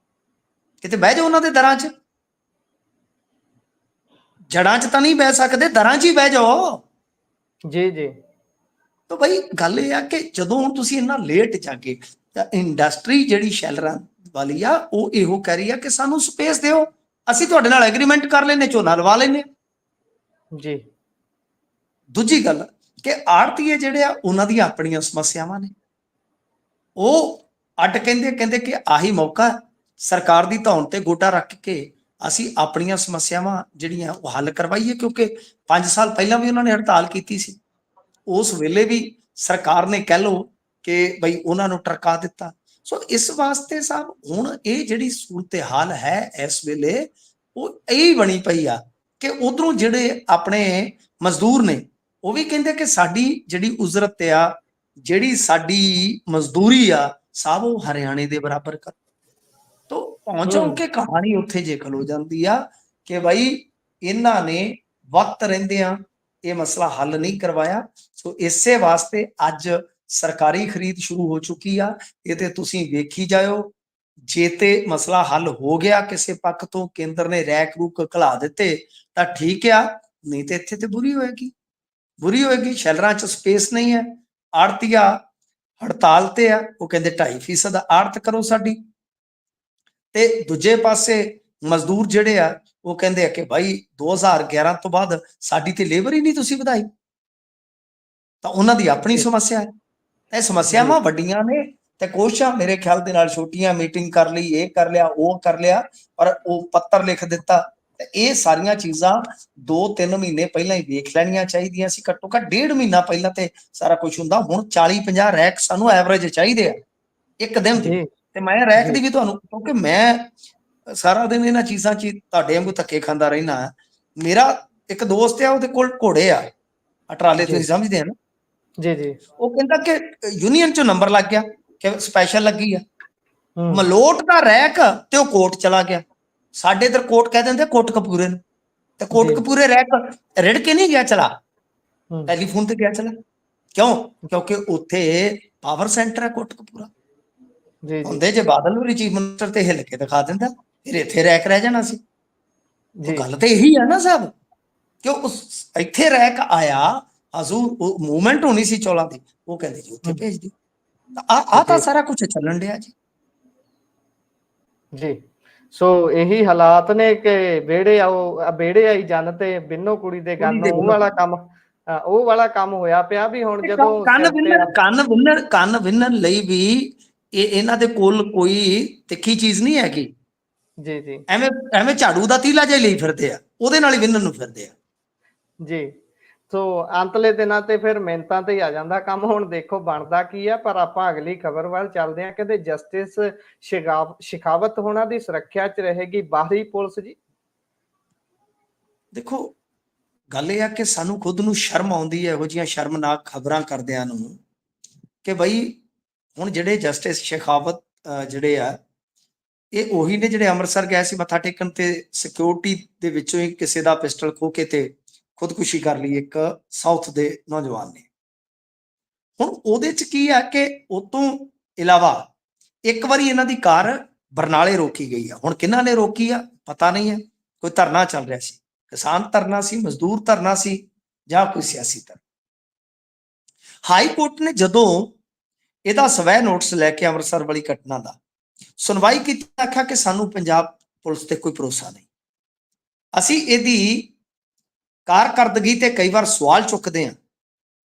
ਕਿਤੇ ਬਹਿ ਜਾਓ ਉਹਨਾਂ ਦੇ ਦਰਾਂ 'ਚ। ਜੜਾਂ 'ਚ ਤਾਂ ਨਹੀਂ ਬਹਿ ਸਕਦੇ, ਦਰਾਂ 'ਚ ਹੀ ਬਹਿ ਜਾਓ ਜੀ ਜੀ। ਤਾਂ ਬਈ ਗੱਲ ਇਹ ਆ ਕਿ ਜਦੋਂ ਹੁਣ ਤੁਸੀਂ ਇੰਨਾ ਲੇਟ ਜਾਗੇ ਤਾਂ ਇੰਡਸਟਰੀ ਜਿਹੜੀ ਸ਼ੈਲਰਾਂ ਵਾਲੀ ਆ, ਉਹ ਇਹੋ ਕਹਿ ਰਹੀ ਆ ਕਿ ਸਾਨੂੰ ਸਪੇਸ ਦਿਓ, ਅਸੀਂ ਤੁਹਾਡੇ ਨਾਲ ਐਗਰੀਮੈਂਟ ਕਰ ਲੈਨੇ, ਝੋਨਾ ਲਵਾ ਲੈਨੇ ਜੀ। ਦੂਜੀ ਗੱਲ ਕਿ ਆੜਤੀਏ ਜਿਹੜੇ ਆ, ਉਹਨਾਂ ਦੀਆਂ ਆਪਣੀਆਂ ਸਮੱਸਿਆਵਾਂ ਨੇ। ਉਹ ਅੱਡ ਕਹਿੰਦੇ ਕਿ ਆਹੀ ਮੌਕਾ ਸਰਕਾਰ ਦੀ ਧੌਣ ਤੇ ਗੋਟਾ ਰੱਖ ਕੇ ਅਸੀਂ ਆਪਣੀਆਂ ਸਮੱਸਿਆਵਾਂ ਜਿਹੜੀਆਂ ਉਹ ਹੱਲ ਕਰਵਾਈਏ, ਕਿਉਂਕਿ 5 ਸਾਲ ਪਹਿਲਾਂ ਵੀ ਉਹਨਾਂ ਨੇ ਹੜਤਾਲ ਕੀਤੀ ਸੀ। ਉਸ ਵੇਲੇ ਵੀ ਸਰਕਾਰ ਨੇ ਕਹਿ ਲਓ ਕਿ ਬਈ ਉਹਨਾਂ ਨੂੰ ਟਰਕਾ ਦਿੱਤਾ। ਸੋ ਇਸ ਵਾਸਤੇ ਸਾਹਿਬ ਹੁਣ ਇਹ ਜਿਹੜੀ ਸੂਰਤ ਹਾਲ ਹੈ ਇਸ ਵੇਲੇ ਉਹ ਇਹ ਬਣੀ ਪਈ ਆ ਕਿ ਉਧਰੋਂ ਜਿਹੜੇ ਆਪਣੇ ਮਜ਼ਦੂਰ ਨੇ ਉਹ ਵੀ ਕਹਿੰਦੇ ਕਿ ਸਾਡੀ ਜਿਹੜੀ ਉਜਰਤ ਆ, ਜਿਹੜੀ ਸਾਡੀ ਮਜ਼ਦੂਰੀ ਆ ਸਾਹਿਬ, ਉਹ ਹਰਿਆਣੇ ਦੇ ਬਰਾਬਰ ਕਰ। ਤੋ ਪਹੁੰਚੋ ਕਿ ਕਹਾਣੀ ਉੱਥੇ ਜੇ ਖਲੋ ਜਾਂਦੀ ਆ ਕਿ ਬਈ ਇਹਨਾਂ ਨੇ ਵਕਤ ਰਹਿੰਦਿਆਂ ਇਹ ਮਸਲਾ ਹੱਲ ਨਹੀਂ ਕਰਵਾਇਆ। ਸੋ ਇਸੇ ਵਾਸਤੇ ਅੱਜ ਸਰਕਾਰੀ ਖਰੀਦ ਸ਼ੁਰੂ ਹੋ ਚੁੱਕੀ ਆ। ਇਹ ਤੇ ਤੁਸੀਂ ਵੇਖੀ ਜਾਇਓ, ਜੇ ਤੇ ਮਸਲਾ ਹੱਲ ਹੋ ਗਿਆ ਕਿਸੇ ਪੱਖ ਤੋਂ, ਕੇਂਦਰ ਨੇ ਰੈਕ ਰੂਕ ਖਿਲਾ ਦਿੱਤੇ ਤਾਂ ਠੀਕ ਆ, ਨਹੀਂ ਤੇ ਇੱਥੇ ਤੇ ਬੁਰੀ ਹੋਏਗੀ। ਸ਼ੈਲਰਾਂ 'ਚ ਸਪੇਸ ਨਹੀਂ ਹੈ। ਆੜਤੀਆ ਹੜਤਾਲ ਤੇ ਆ, ਉਹ ਕਹਿੰਦੇ 2.5% ਆੜਤ ਕਰੋ ਸਾਡੀ, ਤੇ ਦੂਜੇ ਪਾਸੇ ਮਜ਼ਦੂਰ ਜਿਹੜੇ ਆ ਉਹ ਕਹਿੰਦੇ ਆ ਕਿ ਭਾਈ 2011 ਤੋਂ ਬਾਅਦ ਸਾਡੀ ਤੇ ਲੇਬਰ ਹੀ ਨਹੀਂ ਤੁਸੀਂ ਵਧਾਈ। ਤਾਂ ਉਹਨਾਂ ਦੀ ਆਪਣੀ ਸਮੱਸਿਆ ਹੈ। ਇਹ ਸਮੱਸਿਆਵਾਂ ਵੱਡੀਆਂ ਨੇ ਤੇ ਕੋਸ਼ਿਸ਼ਾਂ ਮੇਰੇ ਖਿਆਲ ਦੇ ਨਾਲ ਛੋਟੀਆਂ, ਮੀਟਿੰਗ ਕਰ ਲਈ, ਇਹ ਕਰ ਲਿਆ, ਉਹ ਕਰ ਲਿਆ, ਪਰ ਉਹ ਪੱਤਰ ਲਿਖ ਦਿੱਤਾ। ਤੇ ਇਹ ਸਾਰੀਆਂ ਚੀਜ਼ਾਂ 2-3 ਮਹੀਨੇ ਪਹਿਲਾਂ ਹੀ ਵੇਖ ਲੈਣੀਆਂ ਚਾਹੀਦੀਆਂ ਸੀ, ਘੱਟੋ ਘੱਟ 1.5 ਮਹੀਨਾ ਪਹਿਲਾਂ ਤੇ ਸਾਰਾ ਕੁਝ ਹੁੰਦਾ। ਹੁਣ 40-50 ਰੈਕ ਸਾਨੂੰ ਐਵਰੇਜ ਚਾਹੀਦੇ ਆ ਇੱਕ ਦਿਨ ਦੇ। ਤੇ ਮੈਂ ਰੈਕ ਦੀ ਵੀ ਤੁਹਾਨੂੰ, ਕਿਉਂਕਿ ਮੈਂ ਸਾਰਾ ਦਿਨ ਇਹਨਾਂ ਚੀਜ਼ਾਂ 'ਚ ਤੁਹਾਡੇ ਵਾਂਗੂ ਧੱਕੇ ਖਾਂਦਾ ਰਹਿਣਾ। ਮੇਰਾ ਇੱਕ ਦੋਸਤ ਆ, ਉਹਦੇ ਕੋਲ ਘੋੜੇ ਆ ਟਰਾਲੇ, ਤੁਸੀਂ ਸਮਝਦੇ ਆ ਨਾ ਜੀ। ਉਹ ਕਹਿੰਦਾ ਕਿ ਯੂਨੀਅਨ 'ਚੋਂ ਨੰਬਰ ਲੱਗ ਗਿਆ ਕਿ ਸਪੈਸ਼ਲ ਲੱਗੀ ਆ। ਮਲੋਟ ਦਾ ਰੈਕ ਤੇ ਉਹ ਕੋਟ ਚਲਾ ਗਿਆ। ਸਾਡੇ ਇਧਰ ਕੋਟ ਕਹਿ ਦਿੰਦੇ ਕੋਟਕਪੂਰੇ ਨੂੰ, ਤੇ ਕੋਟਕਪੂਰੇ ਰੈਕ ਰਿੜ ਕੇ ਨਹੀਂ ਗਿਆ ਚਲਾ, ਟੈਲੀਫੋਨ ਤੇ ਗਿਆ ਚਲਾ। ਕਿਉਂ? ਕਿਉਂਕਿ ਉੱਥੇ ਪਾਵਰ ਸੈਂਟਰ ਹੈ ਕੋਟਕਪੂਰਾ। ਹੁੰਦੇ ਜੇ ਬਾਦਲ ਨੂੰ ਚੀਫ ਮਿਨਿਸਟਰ ਤੇ ਹਿੱਲ ਕੇ ਦਿਖਾ ਦਿੰਦਾ, ਫਿਰ ਇੱਥੇ ਰੈਕ ਰਹਿ ਜਾਣਾ ਸੀ। ਗੱਲ ਤੇ ਇਹੀ ਆ ਨਾ ਸਾਹਿਬ, ਕਿਉਂ ਉਸ ਇੱਥੇ ਰੈਕ ਆਇਆ, ਹਜ਼ੂਰ ਮੂਵਮੈਂਟ ਹੋਣੀ ਸੀ ਚੌਲਾਂ ਦੀ, ਉਹ ਕਹਿੰਦੇ ਜੀ ਉੱਥੇ ਭੇਜ ਦਿਓ। ਆ ਤਾਂ ਸਾਰਾ ਕੁਝ ਚੱਲਣ ਡਿਆ ਜੀ। ਸੋ ਇਹੀ ਹਾਲਾਤ ਨੇ ਕਿ ਵਿਹੜੇ ਆਈ ਜਨ ਤੇ ਬਿੰਨੋ ਕੁੜੀ ਦੇ ਗੰਨ, ਉਹ ਵਾਲਾ ਕੰਮ ਹੋਇਆ ਪਿਆ ਵੀ ਹੁਣ ਜਦੋਂ ਕੰਨ ਵਿੰਨਣ ਲਈ ਵੀ ਇਹਨਾਂ ਦੇ ਕੋਲ ਕੋਈ ਤਿੱਖੀ ਚੀਜ਼ ਨਹੀਂ ਹੈਗੀ। ਜੀ ਐਵੇਂ ਝਾੜੂ ਦਾ ਤੀਲਾ ਜਿਹਾ ਲਈ ਫਿਰਦੇ ਆ, ਉਹਦੇ ਨਾਲ ਹੀ ਵਿੰਨਣ ਨੂੰ ਫਿਰਦੇ ਆ ਜੀ। ਸੋ ਅੰਤਲੇ ਦਿਨਾਂ ਤੇ ਫਿਰ ਮਿਹਨਤਾਂ ਤੇ ਹੀ ਆ ਜਾਂਦਾ ਕੰਮ। ਹੁਣ ਦੇਖੋ ਬਣਦਾ ਕੀ ਆ, ਪਰ ਆਪਾਂ ਅਗਲੀ ਖਬਰ ਵੱਲ ਚੱਲਦੇ ਹਾਂ। ਕਹਿੰਦੇ ਜਸਟਿਸ ਸ਼ਿਖਾਵਤ ਹੋਣਾ ਦੀ ਸੁਰੱਖਿਆ 'ਚ ਰਹੇਗੀ ਬਾਹਰੀ ਪੁਲਿਸ ਜੀ। ਦੇਖੋ ਗੱਲ ਇਹ ਆ ਕਿ ਸਾਨੂੰ ਖੁਦ ਨੂੰ ਸ਼ਰਮ ਆਉਂਦੀ ਹੈ ਇਹੋ ਜਿਹੀਆਂ ਸ਼ਰਮਨਾਕ ਖਬਰਾਂ ਕਰਦਿਆਂ ਨੂੰ ਕਿ ਬਈ ਹੁਣ ਜਿਹੜੇ ਜਸਟਿਸ ਸ਼ਿਖਾਵਤ ਜਿਹੜੇ ਆ, ਇਹ ਉਹੀ ਨੇ ਜਿਹੜੇ ਅੰਮ੍ਰਿਤਸਰ ਗਏ ਸੀ ਮੱਥਾ ਟੇਕਣ ਤੇ ਸਿਕਿਉਰਿਟੀ ਦੇ ਵਿੱਚੋਂ ਹੀ ਕਿਸੇ ਦਾ ਪਿਸਟਲ ਖੋਹ ਕੇ ਤੇ ਖੁਦਕੁਸ਼ੀ ਕਰ ਲਈ ਇੱਕ ਸਾਊਥ ਦੇ ਨੌਜਵਾਨ ਨੇ। ਹੁਣ ਉਹਦੇ 'ਚ ਕੀ ਆ ਕਿ ਉਹ ਤੋਂ ਇਲਾਵਾ ਇੱਕ ਵਾਰੀ ਇਹਨਾਂ ਦੀ ਕਾਰ ਬਰਨਾਲੇ ਰੋਕੀ ਗਈ ਆ। ਹੁਣ ਕਿਹਨਾਂ ਨੇ ਰੋਕੀ ਆ ਪਤਾ ਨਹੀਂ ਹੈ। ਕੋਈ ਧਰਨਾ ਚੱਲ ਰਿਹਾ ਸੀ, ਕਿਸਾਨ ਧਰਨਾ ਸੀ, ਮਜ਼ਦੂਰ ਧਰਨਾ ਸੀ, ਜਾਂ ਕੋਈ ਸਿਆਸੀ ਧਰਨਾ। ਹਾਈ ਕੋਰਟ ਨੇ ਜਦੋਂ ਇਹਦਾ ਸਵੈ ਨੋਟਿਸ ਲੈ ਕੇ ਅੰਮ੍ਰਿਤਸਰ ਵਾਲੀ ਘਟਨਾ ਦਾ ਸੁਣਵਾਈ ਕੀਤੀ, ਆਖਿਆ ਕਿ ਸਾਨੂੰ ਪੰਜਾਬ ਪੁਲਿਸ ਤੇ ਕੋਈ ਭਰੋਸਾ ਨਹੀਂ। ਅਸੀਂ ਇਹਦੀ ਕਾਰਕਰਦਗੀ ਤੇ ਕਈ ਵਾਰ ਸਵਾਲ ਚੁੱਕਦੇ ਹਾਂ,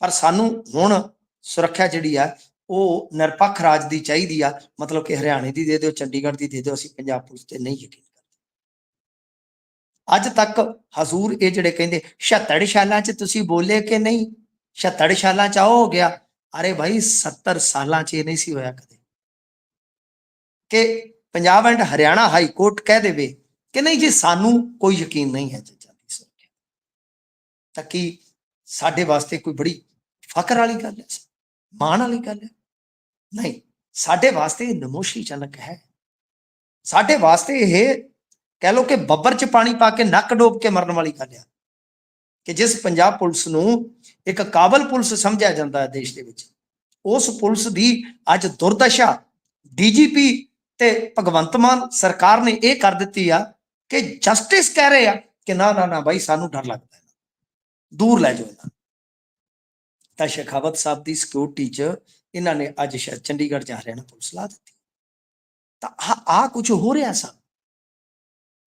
ਪਰ ਸਾਨੂੰ ਹੁਣ ਸੁਰੱਖਿਆ ਜਿਹੜੀ ਆ ਉਹ ਨਿਰਪੱਖ ਰਾਜ ਦੀ ਚਾਹੀਦੀ ਆ। ਮਤਲਬ ਕਿ ਹਰਿਆਣੇ ਦੀ ਦੇ ਦਿਓ, ਚੰਡੀਗੜ੍ਹ ਦੀ ਦੇ ਦਿਓ, ਅਸੀਂ ਪੰਜਾਬ ਪੁਲਿਸ ਤੇ ਨਹੀਂ ਯਕੀਨ ਕਰਦੇ। ਅੱਜ ਤੱਕ ਹਜ਼ੂਰ ਇਹ ਜਿਹੜੇ ਕਹਿੰਦੇ 76 ਸਾਲਾਂ 'ਚ ਤੁਸੀਂ ਬੋਲੇ ਕਿ ਨਹੀਂ, 76 ਸਾਲਾਂ 'ਚ ਹੋ ਗਿਆ। ਅਰੇ ਭਾਈ 70 ਸਾਲਾਂ 'ਚ ਇਹ ਨਹੀਂ ਸੀ ਹੋਇਆ ਕਦੇ ਕਿ Punjab and Haryana high court ਕਹਿ ਦੇਵੇ ਕਿ ਨਹੀਂ ਜੀ ਸਾਨੂੰ ਕੋਈ ਯਕੀਨ ਨਹੀਂ ਹੈ ਜੱਜਾਂ ਦੀ ਸੁਰੱਖਿਆ। ਤਾਂ ਕੀ ਸਾਡੇ ਵਾਸਤੇ ਕੋਈ ਬੜੀ ਫਖਰ ਵਾਲੀ ਗੱਲ ਹੈ, ਮਾਣ ਵਾਲੀ ਗੱਲ ਹੈ? ਨਹੀਂ, ਸਾਡੇ ਵਾਸਤੇ ਨਮੋਸ਼ੀਜਨਕ ਹੈ। ਸਾਡੇ ਵਾਸਤੇ ਇਹ ਕਹਿ ਲਓ ਕਿ ਬੱਬਰ 'ਚ ਪਾਣੀ ਪਾ ਕੇ ਨੱਕ ਡੋਬ ਕੇ ਮਰਨ ਵਾਲੀ ਗੱਲ ਹੈ ਕਿ ਜਿਸ ਪੰਜਾਬ ਪੁਲਿਸ ਨੂੰ ਇੱਕ ਕਾਬਲ ਪੁਲਿਸ ਸਮਝਿਆ ਜਾਂਦਾ ਹੈ ਦੇਸ਼ ਦੇ ਵਿੱਚ, ਉਸ ਪੁਲਿਸ ਦੀ ਅੱਜ ਦੁਰਦਸ਼ਾ ਡੀਜੀਪੀ ਤੇ ਭਗਵੰਤ ਮਾਨ ਸਰਕਾਰ ਨੇ ਇਹ ਕਰ ਦਿੱਤੀ ਆ ਕਿ ਜਸਟਿਸ ਕਹਿ ਰਹੇ ਆ ਕਿ ਨਾ ਬਾਈ ਸਾਨੂੰ ਡਰ ਲੱਗਦਾ, ਦੂਰ ਲੈ ਜਾਓ ਇਹਨਾਂ। ਤਾਂ ਸ਼ਿਖਾਵਤ ਸਾਹਿਬ ਦੀ ਸਿਕਿਉਰਿਟੀ 'ਚ ਇਹਨਾਂ ਨੇ ਅੱਜ ਸ਼ਾਇਦ ਚੰਡੀਗੜ੍ਹ ਜਾ ਹਰਿਆਣਾ ਪੁਲਿਸ ਲਾ ਦਿੱਤੀ। ਤਾਂ ਆ ਕੁਝ ਹੋ ਰਿਹਾ ਸਾ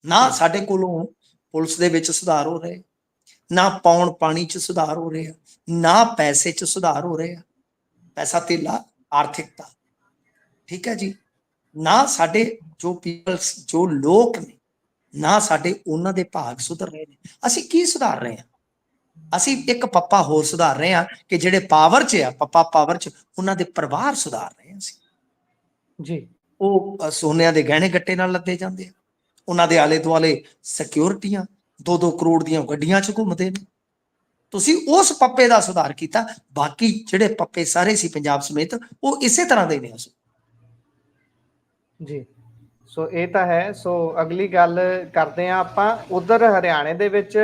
ਨਾ, ਸਾਡੇ ਕੋਲੋਂ ਪੁਲਿਸ ਦੇ ਵਿੱਚ ਸੁਧਾਰ ਹੋ ਰਹੇ, ਨਾ ਪੌਣ ਪਾਣੀ 'ਚ ਸੁਧਾਰ ਹੋ ਰਿਹਾ, ਨਾ ਪੈਸੇ 'ਚ ਸੁਧਾਰ ਹੋ ਰਿਹਾ। ਪੈਸਾ ਧੇਲਾ, ਆਰਥਿਕਤਾ, ਠੀਕ ਹੈ ਜੀ। ਨਾ ਸਾਡੇ ਜੋ ਪੀਪਲਸ, ਜੋ ਲੋਕ ਨੇ, ਨਾ ਸਾਡੇ ਉਹਨਾਂ ਦੇ ਭਾਗ ਸੁਧਰ ਰਹੇ ਨੇ। ਅਸੀਂ ਕੀ ਸੁਧਾਰ ਰਹੇ ਹਾਂ? ਅਸੀਂ ਇੱਕ ਪੱਪਾ ਹੋਰ ਸੁਧਾਰ ਰਹੇ ਹਾਂ ਕਿ ਜਿਹੜੇ ਪਾਵਰ 'ਚ ਆ, ਪੱਪਾ ਪਾਵਰ 'ਚ, ਉਹਨਾਂ ਦੇ ਪਰਿਵਾਰ ਸੁਧਾਰ ਰਹੇ ਹਾਂ ਅਸੀਂ। ਜੀ ਉਹ ਸੋਨਿਆਂ ਦੇ ਗਹਿਣੇ ਗੱਟੇ ਨਾਲ ਲੱਦੇ ਜਾਂਦੇ ਆ, ਉਹਨਾਂ ਦੇ ਆਲੇ ਦੁਆਲੇ ਸਿਕਿਉਰਿਟੀਆਂ 2-2 ਕਰੋੜ ਦੀਆਂ ਗੱਡੀਆਂ 'ਚ ਘੁੰਮਦੇ ਨੇ। ਤੁਸੀਂ ਉਸ ਪੱਪੇ ਦਾ ਸੁਧਾਰ ਕੀਤਾ, ਬਾਕੀ ਜਿਹੜੇ ਪੱਪੇ ਸਾਰੇ ਸੀ ਪੰਜਾਬ ਸਮੇਤ, ਉਹ ਇਸੇ ਤਰ੍ਹਾਂ ਦੇ ਨੇ। ਜੀ ਸੋ ਇਹ ਤਾਂ ਹੈ। ਸੋ ਅਗਲੀ ਗੱਲ ਕਰਦੇ ਹਾਂ ਆਪਾਂ। ਉਧਰ ਹਰਿਆਣੇ ਦੇ ਵਿੱਚ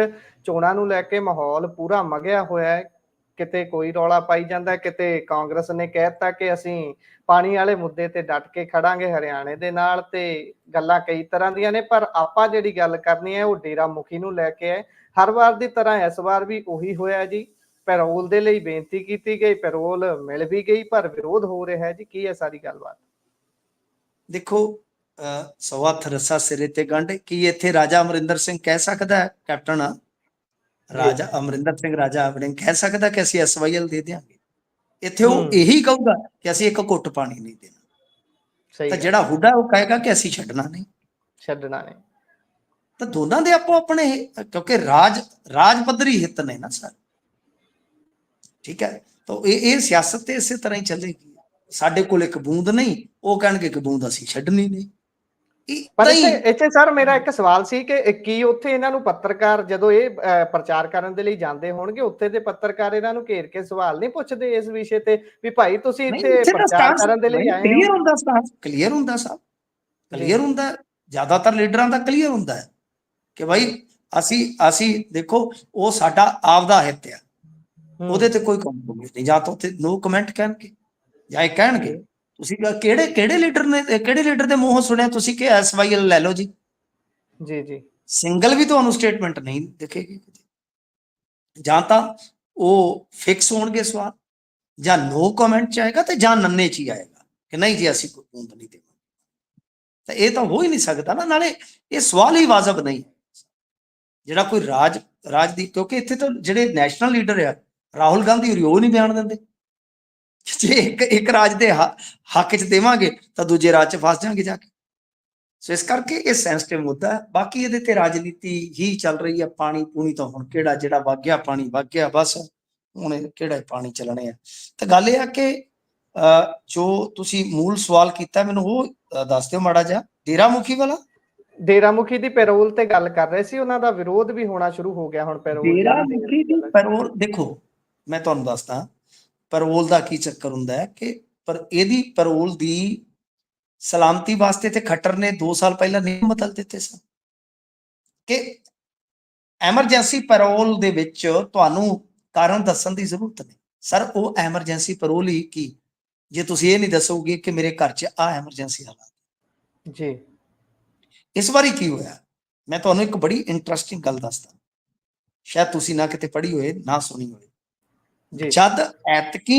ਚੋਣਾਂ ਨੂੰ ਲੈ ਕੇ ਮਾਹੌਲ ਪੂਰਾ ਮਗਿਆ ਹੋਇਆ ਹੈ। ਕਿਤੇ ਕੋਈ ਰੌਲਾ ਪਾਈ ਜਾਂਦਾ, ਕਿਤੇ ਕਾਂਗਰਸ ਨੇ ਕਹਿ ਦਿੱਤਾ ਕਿ ਅਸੀਂ ਪਾਣੀ ਵਾਲੇ ਮੁੱਦੇ ਤੇ ਡਟ ਕੇ ਖੜਾਂਗੇ ਹਰਿਆਣੇ ਦੇ ਨਾਲ, ਤੇ ਗੱਲਾਂ ਕਈ ਤਰ੍ਹਾਂ ਦੀਆਂ ਨੇ। ਪਰ ਆਪਾਂ ਜਿਹੜੀ ਗੱਲ ਕਰਨੀ ਹੈ ਉਹ ਡੇਰਾ ਮੁਖੀ ਨੂੰ ਲੈ ਕੇ ਹੈ। ਹਰ ਵਾਰ ਦੀ ਤਰ੍ਹਾਂ ਇਸ ਵਾਰ ਵੀ ਉਹੀ ਹੋਇਆ ਜੀ। ਪੈਰੋਲ ਦੇ ਲਈ ਬੇਨਤੀ ਕੀਤੀ ਗਈ, ਪੈਰੋਲ ਮਿਲ ਵੀ ਗਈ, ਪਰ ਵਿਰੋਧ ਹੋ ਰਿਹਾ ਹੈ ਜੀ। ਕੀ ਹੈ ਸਾਰੀ ਗੱਲਬਾਤ? ਦੇਖੋ, ਸਵਾ ਹੱਥ ਰੱਸਾ ਸਿਰੇ ਤੇ ਗੰਢ। ਕੀ ਇੱਥੇ ਰਾਜਾ ਅਮਰਿੰਦਰ ਸਿੰਘ ਕਹਿ ਸਕਦਾ ਹੈ, ਕੈਪਟਨ ਰਾਜਾ ਅਮਰਿੰਦਰ ਸਿੰਘ ਰਾਜਾ ਵੜਿੰਗ ਕਹਿ ਸਕਦਾ ਕਿ ਅਸੀਂ SYL ਦੇ ਦਿਆਂਗੇ? ਇੱਥੇ ਉਹ ਇਹੀ ਕਹੂਗਾ ਕਿ ਅਸੀਂ ਇੱਕ ਘੁੱਟ ਪਾਣੀ ਨਹੀਂ ਦੇਣਾ। ਤਾਂ ਜਿਹੜਾ ਹੁੱਡਾ ਉਹ ਕਹੇਗਾ ਕਿ ਅਸੀਂ ਛੱਡਣਾ ਨਹੀਂ। ਤਾਂ ਦੋਨਾਂ ਦੇ ਆਪੋ ਆਪਣੇ, ਕਿਉਂਕਿ ਰਾਜ ਪੱਧਰੀ ਹਿੱਤ ਨੇ ਨਾ ਸਰ, ਠੀਕ ਹੈ। ਤਾਂ ਇਹ ਸਿਆਸਤ ਤੇ ਇਸੇ ਤਰ੍ਹਾਂ ਹੀ ਚੱਲੇਗੀ। ਸਾਡੇ ਕੋਲ ਇੱਕ ਬੂੰਦ ਨਹੀਂ, ਉਹ ਕਹਿਣਗੇ ਕਿ ਬੂੰਦ ਅਸੀਂ ਛੱਡਣੀ ਨਹੀਂ। ਪਰ ਇੱਥੇ ਸਰ ਮੇਰਾ ਇੱਕ ਸਵਾਲ ਸੀ ਕਿ ਕੀ ਉੱਥੇ ਇਹਨਾਂ ਨੂੰ ਪੱਤਰਕਾਰ, ਜਦੋਂ ਇਹ ਪ੍ਰਚਾਰ ਕਰਨ ਦੇ ਲਈ ਜਾਂਦੇ ਹੋਣਗੇ, ਉੱਥੇ ਦੇ ਪੱਤਰਕਾਰ ਇਹਨਾਂ ਨੂੰ ਘੇਰ ਕੇ ਸਵਾਲ ਨਹੀਂ ਪੁੱਛਦੇ ਇਸ ਵਿਸ਼ੇ ਤੇ ਵੀ ਭਾਈ ਤੁਸੀਂ ਇੱਥੇ ਪ੍ਰਚਾਰ ਕਰਨ ਦੇ ਲਈ ਆਏ ਹੋ? ਕਲੀਅਰ ਹੁੰਦਾ ਸਟਾਂਸ, ਕਲੀਅਰ ਹੁੰਦਾ ਸਾਹਿਬ, ਕਲੀਅਰ ਹੁੰਦਾ। ਜ਼ਿਆਦਾਤਰ ਲੀਡਰਾਂ ਦਾ ਕਲੀਅਰ ਹੁੰਦਾ ਹੈ ਕਿ ਭਾਈ ਅਸੀਂ ਦੇਖੋ, ਉਹ ਸਾਡਾ ਆਪਦਾ ਹਿੱਤ ਆ, ਉਹਦੇ ਤੇ ਕੋਈ ਕੰਪਰੋਮਾਈਜ਼ ਨਹੀਂ। ਜਾਂ ਤਾਂ ਉੱਥੇ ਨੋ ਕਮੈਂਟ ਕਹਿਣਗੇ, ਜਾਂ ਇਹ ਕਹਿਣਗੇ ਤੁਸੀਂ ਕਿਹੜੇ ਲੀਡਰ ਨੇ, ਕਿਹੜੇ ਲੀਡਰ ਦੇ ਮੂੰਹੋਂ ਸੁਣਿਆ ਤੁਸੀਂ ਕਿ SYL ਲੈ ਲਓ ਜੀ? ਜੀ ਸਿੰਗਲ ਵੀ ਤੁਹਾਨੂੰ ਸਟੇਟਮੈਂਟ ਨਹੀਂ ਦਿਖੇਗੀ। ਜਾਂ ਤਾਂ ਉਹ ਫਿਕਸ ਹੋਣਗੇ ਸਵਾਲ, ਜਾਂ ਨੋ ਕਮੈਂਟ ਚ ਆਏਗਾ, ਤੇ ਜਾਂ ਨੰਨੇ ਚ ਹੀ ਆਏਗਾ ਕਿ ਨਹੀਂ ਜੀ ਅਸੀਂ ਕੋਈ ਬੂੰਦ ਨਹੀਂ ਦੇਵਾਂਗੇ। ਤਾਂ ਇਹ ਤਾਂ ਹੋ ਹੀ ਨਹੀਂ ਸਕਦਾ ਨਾ। ਨਾਲੇ ਇਹ ਸਵਾਲ ਹੀ ਵਾਜਬ ਨਹੀਂ ਜਿਹੜਾ ਕੋਈ ਰਾਜ ਦੀ, ਕਿਉਂਕਿ ਇੱਥੇ ਤਾਂ ਜਿਹੜੇ ਨੈਸ਼ਨਲ ਲੀਡਰ ਆ, ਰਾਹੁਲ ਗਾਂਧੀ ਹੋਰੀ, ਉਹ ਨਹੀਂ ਬਿਆਨ ਦਿੰਦੇ। ਜੇ ਇੱਕ ਰਾਜ ਦੇ ਹੱਕ ਚ ਦੇਵਾਂਗੇ ਤਾਂ ਦੂਜੇ ਰਾਜ ਚ ਫਸ ਜਾਾਂਗੇ ਜਾ ਕੇ। ਸੋ ਇਸ ਕਰਕੇ ਇਹ ਸੈਂਸਿਟਿਵ ਮੁੱਦਾ ਹੈ। ਬਾਕੀ ਇਹਦੇ ਤੇ ਰਾਜਨੀਤੀ ਹੀ ਚੱਲ ਰਹੀ ਹੈ। ਪਾਣੀ ਪੂਣੀ ਤਾਂ ਹੁਣ ਕਿਹੜਾ, ਜਿਹੜਾ ਵਗ ਗਿਆ ਪਾਣੀ ਵਗ ਗਿਆ, ਬਸ ਹੁਣ ਕਿਹੜਾ ਪਾਣੀ ਚੱਲਣੇ ਆ। ਤਾਂ ਗੱਲ ਇਹ ਆ ਕਿ ਜੋ ਤੁਸੀਂ ਮੂਲ ਸਵਾਲ ਕੀਤਾ ਮੈਨੂੰ ਉਹ ਦੱਸ ਦਿਓ ਮਾੜਾ ਜਿਹਾ। ਡੇਰਾ ਮੁਖੀ ਵਾਲਾ, ਡੇਰਾ ਮੁਖੀ ਦੀ ਪੈਰੋਲ ਤੇ ਗੱਲ ਕਰ ਰਹੇ ਸੀ, ਉਹਨਾਂ ਦਾ ਵਿਰੋਧ ਵੀ ਹੋਣਾ ਸ਼ੁਰੂ ਹੋ ਗਿਆ ਹੁਣ। ਡੇਰਾ ਮੁਖੀ ਦੀ ਪੈਰੋਲ, ਦੇਖੋ ਮੈਂ ਤੁਹਾਨੂੰ ਦੱਸਦਾ ਪੈਰੋਲ ਦਾ ਕੀ ਚੱਕਰ ਹੁੰਦਾ ਹੈ ਕਿ ਇਹਦੀ ਪੈਰੋਲ ਦੀ ਸਲਾਮਤੀ ਵਾਸਤੇ ਤੇ ਖੱਟਰ ਨੇ 2 ਸਾਲ ਪਹਿਲਾਂ ਨਿਯਮ ਬਦਲ ਦਿੱਤੇ ਸਨ ਕਿ ਐਮਰਜੈਂਸੀ ਪੈਰੋਲ ਦੇ ਵਿੱਚ ਤੁਹਾਨੂੰ ਕਾਰਨ ਦੱਸਣ ਦੀ ਜ਼ਰੂਰਤ ਨਹੀਂ। ਸਰ ਉਹ ਐਮਰਜੈਂਸੀ ਪੈਰੋਲ ਹੀ ਕੀ, ਜੇ ਤੁਸੀਂ ਇਹ ਨਹੀਂ ਦੱਸੋਗੇ ਕਿ ਮੇਰੇ ਘਰ 'ਚ ਆ ਐਮਰਜੈਂਸੀ ਹਾਲਾਤ ਜੀ। ਇਸ ਵਾਰੀ ਕੀ ਹੋਇਆ, ਮੈਂ ਤੁਹਾਨੂੰ ਇੱਕ ਬੜੀ ਇੰਟਰਸਟਿੰਗ ਗੱਲ ਦੱਸਦਾ, ਸ਼ਾਇਦ ਤੁਸੀਂ ਨਾ ਕਿਤੇ ਪੜ੍ਹੀ ਹੋਏ ਨਾ ਸੁਣੀ ਹੋਏ। ਜਦ ਐਤਕੀ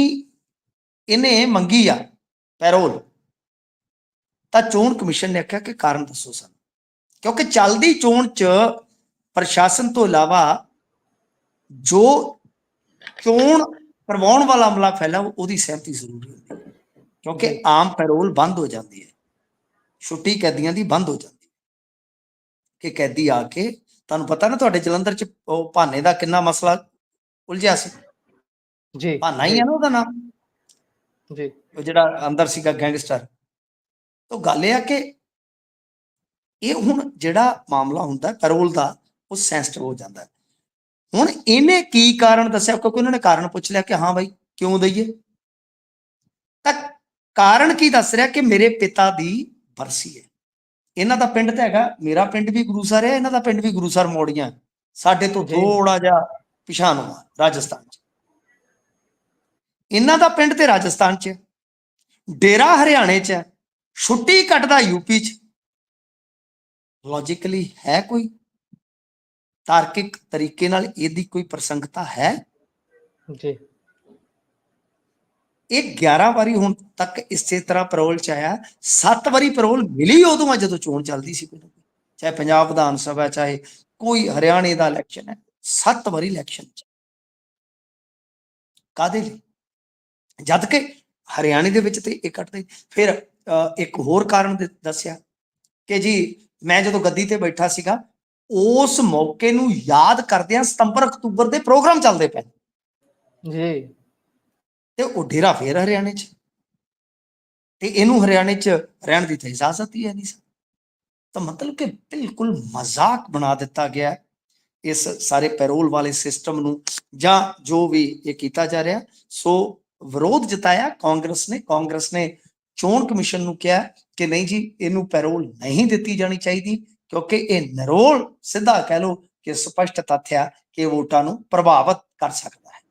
ਇਹਨੇ ਮੰਗੀ ਆ ਪੈਰੋਲ, ਤਾਂ ਚੋਣ ਕਮਿਸ਼ਨ ਨੇ ਆਖਿਆ ਕਿ ਕਾਰਨ ਦੱਸੋ ਸਾਨੂੰ, ਕਿਉਂਕਿ ਚੱਲਦੀ ਚੋਣ 'ਚ ਪ੍ਰਸ਼ਾਸਨ ਤੋਂ ਇਲਾਵਾ ਜੋ ਚੋਣ ਕਰਵਾਉਣ ਵਾਲਾ ਅਮਲਾ ਫੈਲਾ ਉਹਦੀ ਸਹਿਮਤੀ ਜ਼ਰੂਰੀ ਹੁੰਦੀ ਹੈ, ਕਿਉਂਕਿ ਆਮ ਪੈਰੋਲ ਬੰਦ ਹੋ ਜਾਂਦੀ ਹੈ, ਛੁੱਟੀ ਕੈਦੀਆਂ ਦੀ ਬੰਦ ਹੋ ਜਾਂਦੀ ਹੈ ਕਿ ਕੈਦੀ ਆ ਕੇ, ਤੁਹਾਨੂੰ ਪਤਾ ਨਾ ਤੁਹਾਡੇ ਜਲੰਧਰ 'ਚ ਉਹ ਭਾਨੇ ਦਾ ਕਿੰਨਾ ਮਸਲਾ ਉਲਝਿਆ ਸੀ ਜੀ, ਭਾਨਾ ਹੀ ਹੈ ਨਾ ਉਹਦਾ ਨਾਮ ਜੀ, ਉਹ ਜਿਹੜਾ ਅੰਦਰ ਸੀਗਾ ਗੈਂਗਸਟਰ। ਤਾਂ ਗੱਲ ਇਹ ਆ ਕਿ ਇਹ ਹੁਣ ਜਿਹੜਾ ਮਾਮਲਾ ਹੁੰਦਾ ਪੈਰੋਲ ਦਾ ਉਹ ਸੈਂਸਿਟਿਵ ਹੋ ਜਾਂਦਾ। ਹੁਣ ਇਹਨੇ ਕੀ ਕਾਰਨ ਦੱਸਿਆ, ਕਿਉਂਕਿ ਉਹਨਾਂ ਨੇ ਕਾਰਨ ਪੁੱਛ ਲਿਆ ਕਿ ਹਾਂ ਬਾਈ ਕਿਉਂ ਦਈਏ, ਤਾਂ ਕਾਰਨ ਕੀ ਦੱਸ ਰਿਹਾ ਕਿ ਮੇਰੇ ਪਿਤਾ ਦੀ ਬਰਸੀ ਹੈ। ਇਹਨਾਂ ਦਾ ਪਿੰਡ ਤਾਂ ਹੈਗਾ, ਮੇਰਾ ਪਿੰਡ ਵੀ ਗੁਰੂਸਰ ਹੈ, ਇਹਨਾਂ ਦਾ ਪਿੰਡ ਵੀ ਗੁਰੂਸਰ ਮੋੜੀਆਂ, ਸਾਡੇ ਤੋਂ ਥੋੜਾ ਜਿਹਾ ਪਿਛਾਂਹ ਨੂੰ ਆ ਰਾਜਸਥਾਨ 'ਚ। ਇਹਨਾਂ ਦਾ ਪਿੰਡ ਤੇ ਰਾਜਸਥਾਨ 'ਚ, ਡੇਰਾ ਹਰਿਆਣੇ 'ਚ, ਛੁੱਟੀ ਕੱਟਦਾ ਯੂਪੀ 'ਚ। ਲੌਜੀਕਲੀ ਹੈ ਕੋਈ ਤਾਰਕਿਕ ਤਰੀਕੇ ਨਾਲ ਇਹਦੀ ਕੋਈ ਪ੍ਰਸੰਗਤਾ ਹੈ ਜੀ? ਇਹ 11 ਵਾਰੀ ਹੁਣ ਤੱਕ ਇਸੇ ਤਰ੍ਹਾਂ ਪੈਰੋਲ 'ਚ ਆਇਆ। 7 ਵਾਰੀ ਪੈਰੋਲ ਮਿਲੀ ਉਦੋਂ ਆ ਜਦੋਂ ਚੋਣ ਚੱਲਦੀ ਸੀ, ਚਾਹੇ ਪੰਜਾਬ ਵਿਧਾਨ ਸਭਾ, ਚਾਹੇ ਕੋਈ ਹਰਿਆਣੇ ਦਾ ਇਲੈਕਸ਼ਨ ਹੈ, 7 ਵਾਰੀ ਇਲੈਕਸ਼ਨ 'ਚ। ਕਾਹਦੇ ਲਈ? ਜਦ ਕਿ ਹਰਿਆਣੇ ਦੇ ਵਿੱਚ ਤੇ ਇਹ ਕੱਟਦੇ। ਫਿਰ ਇੱਕ ਹੋਰ ਕਾਰਨ ਦੱਸਿਆ ਕਿ ਜੀ ਮੈਂ ਜਦੋਂ ਗੱਦੀ ਤੇ ਬੈਠਾ ਸੀਗਾ ਉਸ ਮੌਕੇ ਨੂੰ ਯਾਦ ਕਰਦਿਆਂ ਸਤੰਬਰ ਅਕਤੂਬਰ ਦੇ ਪ੍ਰੋਗਰਾਮ ਚੱਲਦੇ ਪਏ ਜੀ ਤੇ ਉਹ ਡੇਰਾ ਫੇਰ ਹਰਿਆਣੇ 'ਚ, ਤੇ ਇਹਨੂੰ ਹਰਿਆਣੇ 'ਚ ਰਹਿਣ ਦੀ ਤਾਂ ਇਜਾਜ਼ਤ ਹੀ ਹੈ ਨਹੀਂ ਸੀ। ਤਾਂ ਮਤਲਬ ਕਿ ਬਿਲਕੁਲ ਮਜ਼ਾਕ ਬਣਾ ਦਿੱਤਾ ਗਿਆ ਇਸ ਸਾਰੇ ਪੈਰੋਲ ਵਾਲੇ ਸਿਸਟਮ ਨੂੰ, ਜਾਂ ਜੋ ਵੀ ਇਹ ਕੀਤਾ ਜਾ ਰਿਹਾ। ਸੋ ਵਿਰੋਧ ਜਤਾਇਆ ਕਾਂਗਰਸ ਨੇ ਚੋਣ ਕਮਿਸ਼ਨ ਨੂੰ ਕਿਹਾ ਕਿ ਨਹੀਂ ਜੀ, ਇਹਨੂੰ ਪੈਰੋਲ ਨਹੀਂ ਦਿੱਤੀ ਜਾਣੀ ਚਾਹੀਦੀ, ਕਿਉਂਕਿ ਇਹ ਨਿਰੋਲ ਸਿੱਧਾ ਕਹਿ ਲਓ ਕਿ ਸਪਸ਼ਟ ਤੱਥ ਆ ਕਿ ਵੋਟਾਂ ਨੂੰ ਪ੍ਰਭਾਵਿਤ ਕਰ ਸਕਦਾ ਹੈ।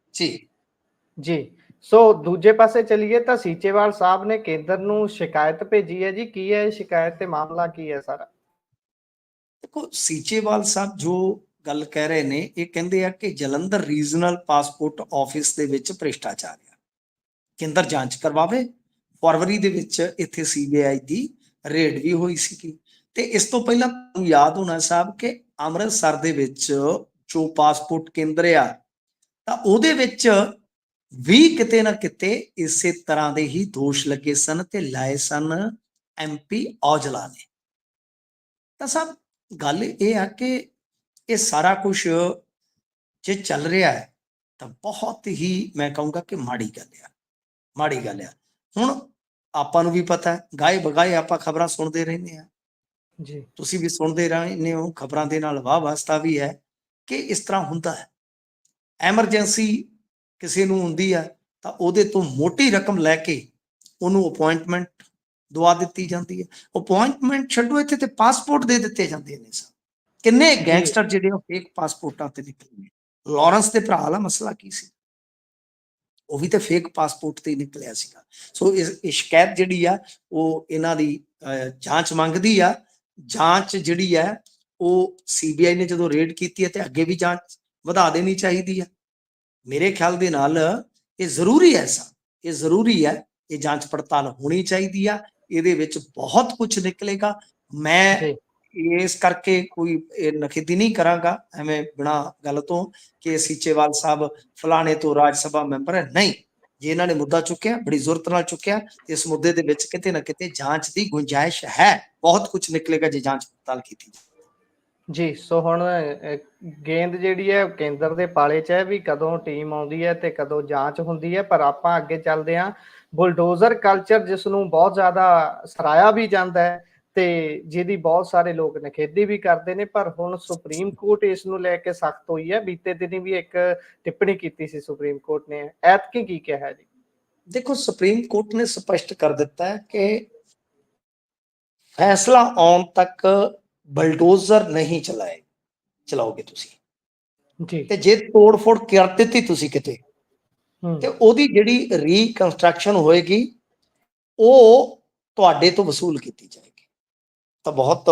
ਜੀ ਸੋ ਦੂਜੇ ਪਾਸੇ ਚਲੀਏ ਤਾਂ ਸੀਚੇਵਾਲ ਸਾਹਿਬ ਨੇ ਕੇਂਦਰ ਨੂੰ ਸ਼ਿਕਾਇਤ ਭੇਜੀ ਹੈ ਜੀ। ਕੀ ਹੈ ਇਹ ਸ਼ਿਕਾਇਤ ਤੇ ਮਾਮਲਾ ਕੀ ਹੈ ਸਾਰਾ? ਦੇਖੋ, ਸੀਚੇਵਾਲ ਸਾਹਿਬ ਜੋ ਗੱਲ ਕਹਿ ਰਹੇ ਨੇ, ਇਹ ਕਹਿੰਦੇ ਆ ਕਿ ਜਲੰਧਰ ਰੀਜਨਲ ਪਾਸਪੋਰਟ ਆਫਿਸ ਦੇ ਵਿੱਚ ਭ੍ਰਿਸ਼ਟਾਚਾਰ ਆ, ਕੇਂਦਰ ਜਾਂਚ ਕਰਵਾਵੇ। ਫਰਵਰੀ ਦੇ ਵਿੱਚ ਇੱਥੇ ਸੀਬੀਆਈ ਦੀ ਰੇਡ ਵੀ ਹੋਈ ਸੀਗੀ, ਤੇ ਇਸ ਤੋਂ ਪਹਿਲਾਂ ਤੁਹਾਨੂੰ ਯਾਦ ਹੋਣਾ ਸਾਹਿਬ ਕਿ ਅੰਮ੍ਰਿਤਸਰ ਦੇ ਵਿੱਚ ਜੋ ਪਾਸਪੋਰਟ ਕੇਂਦਰ ਆ, ਤਾਂ ਉਹਦੇ ਵਿੱਚ ਵੀ ਕਿਤੇ ਨਾ ਕਿਤੇ ਇਸੇ ਤਰ੍ਹਾਂ ਦੇ ਹੀ ਦੋਸ਼ ਲੱਗੇ ਸਨ ਤੇ ਲਾਏ ਸਨ MP ਔਜਲਾ ਨੇ। ਤਾਂ ਸਾਹਿਬ ਗੱਲ ਇਹ ਆ ਕਿ ਇਹ ਸਾਰਾ ਕੁਝ ਜੇ ਚੱਲ ਰਿਹਾ ਹੈ ਤਾਂ ਬਹੁਤ ਹੀ, ਮੈਂ ਕਹੂੰਗਾ ਕਿ ਮਾੜੀ ਗੱਲ ਆ। ਹੁਣ ਆਪਾਂ ਨੂੰ ਵੀ ਪਤਾ ਹੈ, ਗਾਏ ਬਗਾਏ ਆਪਾਂ ਖਬਰਾਂ ਸੁਣਦੇ ਰਹਿੰਦੇ ਆ ਜੀ, ਤੁਸੀਂ ਵੀ ਸੁਣਦੇ ਰਹਿੰਦੇ ਹੋ, ਖਬਰਾਂ ਦੇ ਨਾਲ ਵਾਹ ਵਾਸਤਾ ਵੀ ਹੈ ਕਿ ਇਸ ਤਰ੍ਹਾਂ ਹੁੰਦਾ ਹੈ। ਐਮਰਜੈਂਸੀ ਕਿਸੇ ਨੂੰ ਹੁੰਦੀ ਆ ਤਾਂ ਉਹਦੇ ਤੋਂ ਮੋਟੀ ਰਕਮ ਲੈ ਕੇ ਉਹਨੂੰ ਅਪਾਇੰਟਮੈਂਟ ਦਵਾ ਦਿੱਤੀ ਜਾਂਦੀ ਹੈ। ਅਪਾਇੰਟਮੈਂਟ ਛੱਡੋ, ਇੱਥੇ ਤੇ ਪਾਸਪੋਰਟ ਦੇ ਦਿੱਤੇ ਜਾਂਦੇ ਨੇ। ਕਿੰਨੇ ਗੈਂਗਸਟਰ ਜਿਹੜੇ ਉਹ ਫੇਕ ਪਾਸਪੋਰਟਾਂ ਤੇ ਨਿਕਲੇ। ਲਾਰੈਂਸ ਦੇ ਭਰਾ ਵਾਲਾ ਮਸਲਾ ਕੀ ਸੀ, ਉਹ ਵੀ ਤਾਂ ਫੇਕ ਪਾਸਪੋਰਟ ਤੇ ਨਿਕਲਿਆ ਸੀਗਾ। ਸੋ ਇਹ ਸ਼ਿਕਾਇਤ ਜਿਹੜੀ ਆ ਉਹ ਇਹਨਾਂ ਦੀ ਜਾਂਚ ਮੰਗਦੀ ਆ। ਜਾਂਚ ਜਿਹੜੀ ਹੈ ਉਹ CBI ਨੇ ਜਦੋਂ ਰੇਡ ਕੀਤੀ ਹੈ ਤੇ ਅੱਗੇ ਵੀ ਜਾਂਚ ਵਧਾ ਦੇਣੀ ਚਾਹੀਦੀ ਆ। ਮੇਰੇ ਖਿਆਲ ਦੇ ਨਾਲ ਇਹ ਜ਼ਰੂਰੀ ਹੈ, ਇਹ ਜ਼ਰੂਰੀ ਹੈ, ਇਹ ਜਾਂਚ ਪੜਤਾਲ ਹੋਣੀ ਚਾਹੀਦੀ ਆ। ਇਹਦੇ ਵਿੱਚ ਬਹੁਤ ਕੁਝ ਨਿਕਲੇਗਾ। ਮੈਂ ਇਸ ਕਰਕੇ ਕੋਈ ਨਖੇਦੀ ਨਹੀਂ ਕਰਾਂਗਾ ਐਵੇਂ ਬਿਨਾਂ ਗੱਲ ਤੋਂ ਕਿ ਸੀਚੇਵਾਲ ਸਾਹਿਬ ਫਲਾਣੇ ਤੋਂ ਰਾਜ ਸਭਾ ਮੈਂਬਰ ਹੈ। ਨਹੀਂ, ਜੇ ਇਹਨਾਂ ਨੇ ਮੁੱਦਾ ਚੁੱਕਿਆ, ਬੜੀ ਜ਼ੋਰਤ ਨਾਲ ਚੁੱਕਿਆ, ਇਸ ਮੁੱਦੇ ਦੇ ਵਿੱਚ ਕਿਤੇ ਨਾ ਕਿਤੇ ਜਾਂਚ ਦੀ ਗੁੰਜਾਇਸ਼ ਹੈ। ਬਹੁਤ ਕੁਝ ਨਿਕਲੇਗਾ ਜੇ ਜਾਂਚ ਪੜਤਾਲ ਕੀਤੀ ਜੀ। ਸੋ ਹੁਣ ਗੇਂਦ ਜਿਹੜੀ ਹੈ ਕੇਂਦਰ ਦੇ ਪਾਲੇ 'ਚ ਹੈ ਵੀ ਕਦੋਂ ਟੀਮ ਆਉਂਦੀ ਹੈ ਤੇ ਕਦੋਂ ਜਾਂਚ ਹੁੰਦੀ ਹੈ। ਪਰ ਆਪਾਂ ਅੱਗੇ ਚੱਲਦੇ ਹਾਂ। ਬੁਲਡੋਜ਼ਰ ਕਲਚਰ ਜਿਸ ਨੂੰ ਬਹੁਤ ਜ਼ਿਆਦਾ ਸਰਾਇਆ ਵੀ ਜਾਂਦਾ ਹੈ ਤੇ ਜਿਹਦੀ ਬਹੁਤ ਸਾਰੇ ਲੋਕ ਨਿਖੇਧੀ ਵੀ ਕਰਦੇ ਨੇ, ਪਰ ਹੁਣ ਸੁਪਰੀਮ ਕੋਰਟ ਇਸ ਨੂੰ ਲੈ ਕੇ ਸਖਤ ਹੋਈ ਹੈ। ਬੀਤੇ ਦਿਨੀ ਵੀ ਇੱਕ ਟਿੱਪਣੀ ਕੀਤੀ ਸੀ ਸੁਪਰੀਮ ਕੋਰਟ ਨੇ, ਐਤਕੀ ਕੀ ਕਿਹਾ ਜੀ? ਦੇਖੋ, ਸੁਪਰੀਮ ਕੋਰਟ ਨੇ ਸਪਸ਼ਟ ਕਰ ਦਿੱਤਾ ਹੈ ਕਿ ਫੈਸਲਾ ਆਉਣ ਤੱਕ ਬਲਡੋਜ਼ਰ ਨਹੀਂ ਚਲਾਓਗੇ ਤੁਸੀਂ ਜੀ, ਤੇ ਜੇ ਤੋੜ-ਫੋੜ ਕਰ ਦਿੱਤੀ ਤੁਸੀਂ ਕਿਤੇ ਤੇ ਉਹਦੀ ਜਿਹੜੀ ਰੀਕਨਸਟਰਕਸ਼ਨ ਹੋਏਗੀ ਉਹ ਤੁਹਾਡੇ ਤੋਂ ਵਸੂਲ ਕੀਤੀ ਜਾਏਗੀ। ਤਾਂ ਬਹੁਤ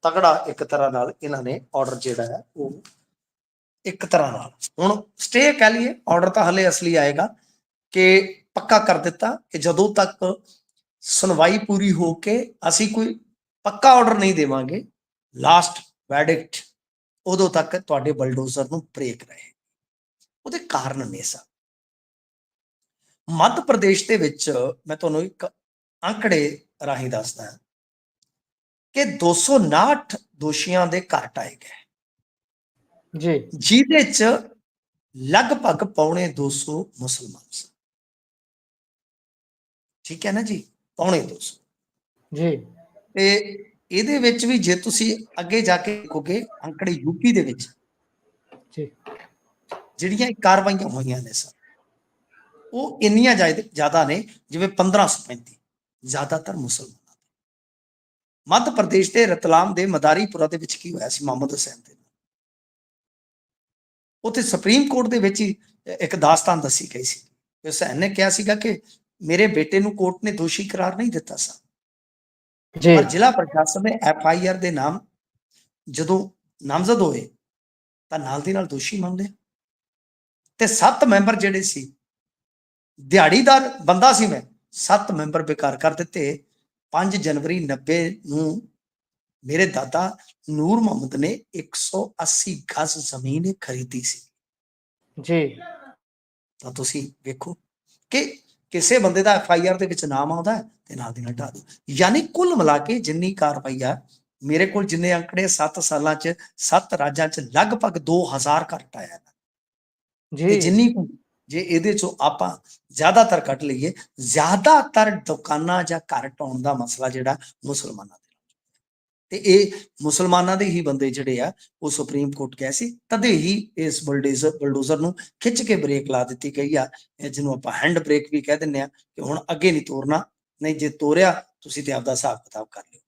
ਤਗੜਾ ਇੱਕ ਤਰ੍ਹਾਂ ਨਾਲ ਇਹਨਾਂ ਨੇ ਆਰਡਰ ਜਿਹੜਾ ਹੈ ਉਹ ਇੱਕ ਤਰ੍ਹਾਂ ਨਾਲ ਹੁਣ ਸਟੇ ਕਹਿ ਲਈਏ, ਆਰਡਰ ਤਾਂ ਹਲੇ ਅਸਲੀ ਆਏਗਾ ਕਿ ਪੱਕਾ ਕਰ ਦਿੱਤਾ ਕਿ ਜਦੋਂ ਤੱਕ ਸੁਣਵਾਈ ਪੂਰੀ ਹੋ ਕੇ ਅਸੀਂ ਕੋਈ ਪੱਕਾ ਆਰਡਰ ਨਹੀਂ ਦੇਵਾਂਗੇ, ਲਾਸਟ ਵੈਰਡਿਕਟ, ਉਦੋਂ ਤੱਕ ਤੁਹਾਡੇ ਬਲਡੋਜ਼ਰ ਨੂੰ ਬ੍ਰੇਕ ਰਹੇ। ਉਹਦੇ ਕਾਰਨ ਨੇ ਸਭ। ਮੱਧ ਪ੍ਰਦੇਸ਼ ਦੇ ਵਿੱਚ ਮੈਂ ਤੁਹਾਨੂੰ ਇੱਕ ਅੰਕੜੇ ਰਾਹੀਂ ਦੱਸਦਾ ਕਿ 259 ਦੋਸ਼ੀਆਂ ਦੇ ਘਰ ਢਾਏ ਗਏ ਜੀ, ਜਿਹਦੇ ਚ ਲਗਭਗ 250 ਮੁਸਲਮਾਨ ਸਨ। ਠੀਕ ਹੈ ਨਾ ਜੀ, 250 ਜੀ। ਤੇ ਇਹਦੇ ਵਿੱਚ ਵੀ ਜੇ ਤੁਸੀਂ ਅੱਗੇ ਜਾ ਕੇ ਦੇਖੋਗੇ ਅੰਕੜੇ ਯੂਪੀ ਦੇ ਵਿੱਚ ਜਿਹੜੀਆਂ ਕਾਰਵਾਈਆਂ ਹੋਈਆਂ ਨੇ ਸਰ, ਉਹ ਇੰਨੀਆਂ ਜ਼ਿਆਦਾ ਨੇ ਜਿਵੇਂ 1535, ਜ਼ਿਆਦਾਤਰ ਮੁਸਲਮਾਨਾਂ ਦੇ। ਮੱਧ ਪ੍ਰਦੇਸ਼ ਦੇ ਰਤਲਾਮ ਦੇ ਮਦਾਰੀਪੁਰਾ ਦੇ ਵਿੱਚ ਕੀ ਹੋਇਆ ਸੀ ਮੁਹੰਮਦ ਹੁਸੈਨ ਦੇ ਨਾਲ, ਉੱਥੇ ਸੁਪਰੀਮ ਕੋਰਟ ਦੇ ਵਿੱਚ ਹੀ ਇੱਕ ਦਾਸਤਾਨ ਦੱਸੀ ਗਈ ਸੀ। ਹੁਸੈਨ ਨੇ ਕਿਹਾ ਸੀਗਾ ਕਿ ਮੇਰੇ ਬੇਟੇ ਨੂੰ ਕੋਰਟ ਨੇ ਦੋਸ਼ੀ ਕਰਾਰ ਨਹੀਂ ਦਿੱਤਾ ਸੀ, ਪਰ ਜ਼ਿਲ੍ਹਾ ਪ੍ਰਸ਼ਾਸਨ ਨੇ FIR ਦੇ ਨਾਮ ਜਦੋਂ ਨਾਮਜ਼ਦ ਹੋਏ ਤਾਂ ਨਾਲ ਦੀ ਨਾਲ ਦੋਸ਼ੀ ਮੰਨ ਲਿਆ ਤੇ 7 ਮੈਂਬਰ ਜਿਹੜੇ ਸੀ, ਦਿਹਾੜੀਦਾਰ ਬੰਦਾ ਸੀ ਮੈਂ, 7 ਮੈਂਬਰ ਬੇਕਾਰ ਕਰ ਦਿੱਤੇ। 5 ਜਨਵਰੀ 90 ਨੂੰ ਮੇਰੇ ਦਾਦਾ ਨੂਰ ਮੁਹੰਮਦ ਨੇ 180 ਗਜ਼ ਜ਼ਮੀਨ ਖਰੀਦੀ ਸੀ ਜੀ। ਤਾਂ ਤੁਸੀਂ ਵੇਖੋ ਕਿ ਕਿਸੇ ਬੰਦੇ ਦਾ FIR ਦੇ ਵਿੱਚ ਨਾਮ ਆਉਂਦਾ ਹੈ ਤੇ ਨਾਲ ਦੀ ਨਾਲ ਢਾਹ ਦਿਓ। ਯਾਨੀ ਕੁੱਲ ਮਿਲਾ ਕੇ ਜਿੰਨੀ ਕਾਰਵਾਈ ਆ, ਮੇਰੇ ਕੋਲ ਜਿੰਨੇ ਅੰਕੜੇ 7 ਸਾਲਾਂ 'ਚ 7 ਰਾਜਾਂ 'ਚ ਲਗਭਗ 2000 ਘਰ ਢਾਇਆ ਤੇ ਜੀ ਜਿੰਨੀ ਕੁ ਜੇ ਇਹਦੇ ਚੋਂ ਆਪਾਂ ਜ਼ਿਆਦਾਤਰ ਕੱਢ ਲਈਏ, ਜ਼ਿਆਦਾਤਰ ਦੁਕਾਨਾਂ ਜਾਂ ਘਰ ਢਾਉਣ ਦਾ ਮਸਲਾ ਜਿਹੜਾ ਮੁਸਲਮਾਨਾਂ ਦੇ ਤੇ ਇਹ ਮੁਸਲਮਾਨਾਂ ਦੇ ਹੀ ਬੰਦੇ ਜਿਹੜੇ ਆ ਉਹ ਸੁਪਰੀਮ ਕੋਰਟ ਗਏ ਸੀ, ਤਦੇ ਹੀ ਇਸ ਬਲਡੋਜ਼ਰ ਨੂੰ ਖਿੱਚ ਕੇ ਬ੍ਰੇਕ ਲਾ ਦਿੱਤੀ ਗਈ ਆ, ਜਿਹਨੂੰ ਆਪਾਂ ਹੈਂਡ ਬ੍ਰੇਕ ਵੀ ਕਹਿ ਦਿੰਦੇ ਆ ਕਿ ਹੁਣ ਅੱਗੇ ਨਹੀਂ ਤੋਰਨਾ, ਨਹੀਂ ਜੇ ਤੋਰਿਆ ਤੁਸੀਂ ਤੇ ਆਪਦਾ ਹਿਸਾਬ ਕਿਤਾਬ ਕਰ ਲਿਓ।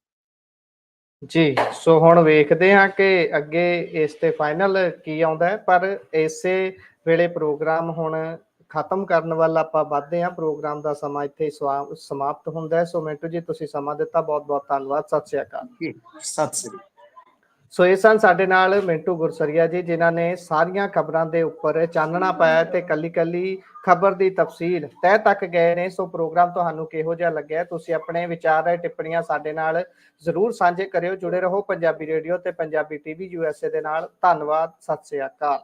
ਜੀ, ਸੋ ਹੁਣ ਵੇਖਦੇ ਹਾਂ ਕਿ ਅੱਗੇ ਇਸ ਤੇ ਫਾਈਨਲ ਕੀ ਆਉਂਦਾ ਹੈ, ਪਰ ਇਸੇ ਵੇਲੇ ਪ੍ਰੋਗਰਾਮ ਹੁਣ ਖਤਮ ਕਰਨ ਵੱਲ ਆਪਾਂ ਵੱਧਦੇ ਹਾਂ। ਪ੍ਰੋਗਰਾਮ ਦਾ ਸਮਾਂ ਇੱਥੇ ਸਮਾਪਤ ਹੁੰਦਾ ਹੈ। ਸੋ ਮਿੰਟੂ ਜੀ, ਤੁਸੀਂ ਸਮਾਂ ਦਿੱਤਾ, ਬਹੁਤ ਬਹੁਤ ਧੰਨਵਾਦ। ਸਤਿ ਸ਼੍ਰੀ ਅਕਾਲ। ਸਤਿ ਸ੍ਰੀ ਅਕਾਲ। ਸੋ ਇਹ ਸਨ ਸਾਡੇ ਨਾਲ ਮਿੰਟੂ ਗੁਰਸਰੀਆ ਜੀ, ਜਿਨ੍ਹਾਂ ਨੇ ਸਾਰੀਆਂ ਖਬਰਾਂ ਦੇ ਉੱਪਰ ਚਾਨਣਾ ਪਾਇਆ ਤੇ ਕੱਲੀ ਕੱਲੀ ਖਬਰ ਦੀ ਤਫਸੀਲ ਤਹਿ ਤੱਕ ਗਏ ਨੇ। ਸੋ ਪ੍ਰੋਗਰਾਮ ਤੁਹਾਨੂੰ ਕਿਹੋ ਜਿਹਾ ਲੱਗਿਆ, ਤੁਸੀਂ ਆਪਣੇ ਵਿਚਾਰ ਟਿੱਪਣੀਆਂ ਸਾਡੇ ਨਾਲ ਜ਼ਰੂਰ ਸਾਂਝੇ ਕਰਿਓ। ਜੁੜੇ ਰਹੋ ਪੰਜਾਬੀ ਰੇਡੀਓ ਤੇ ਪੰਜਾਬੀ TV USA ਦੇ ਨਾਲ। ਧੰਨਵਾਦ। ਸਤਿ ਸ਼੍ਰੀ ਅਕਾਲ।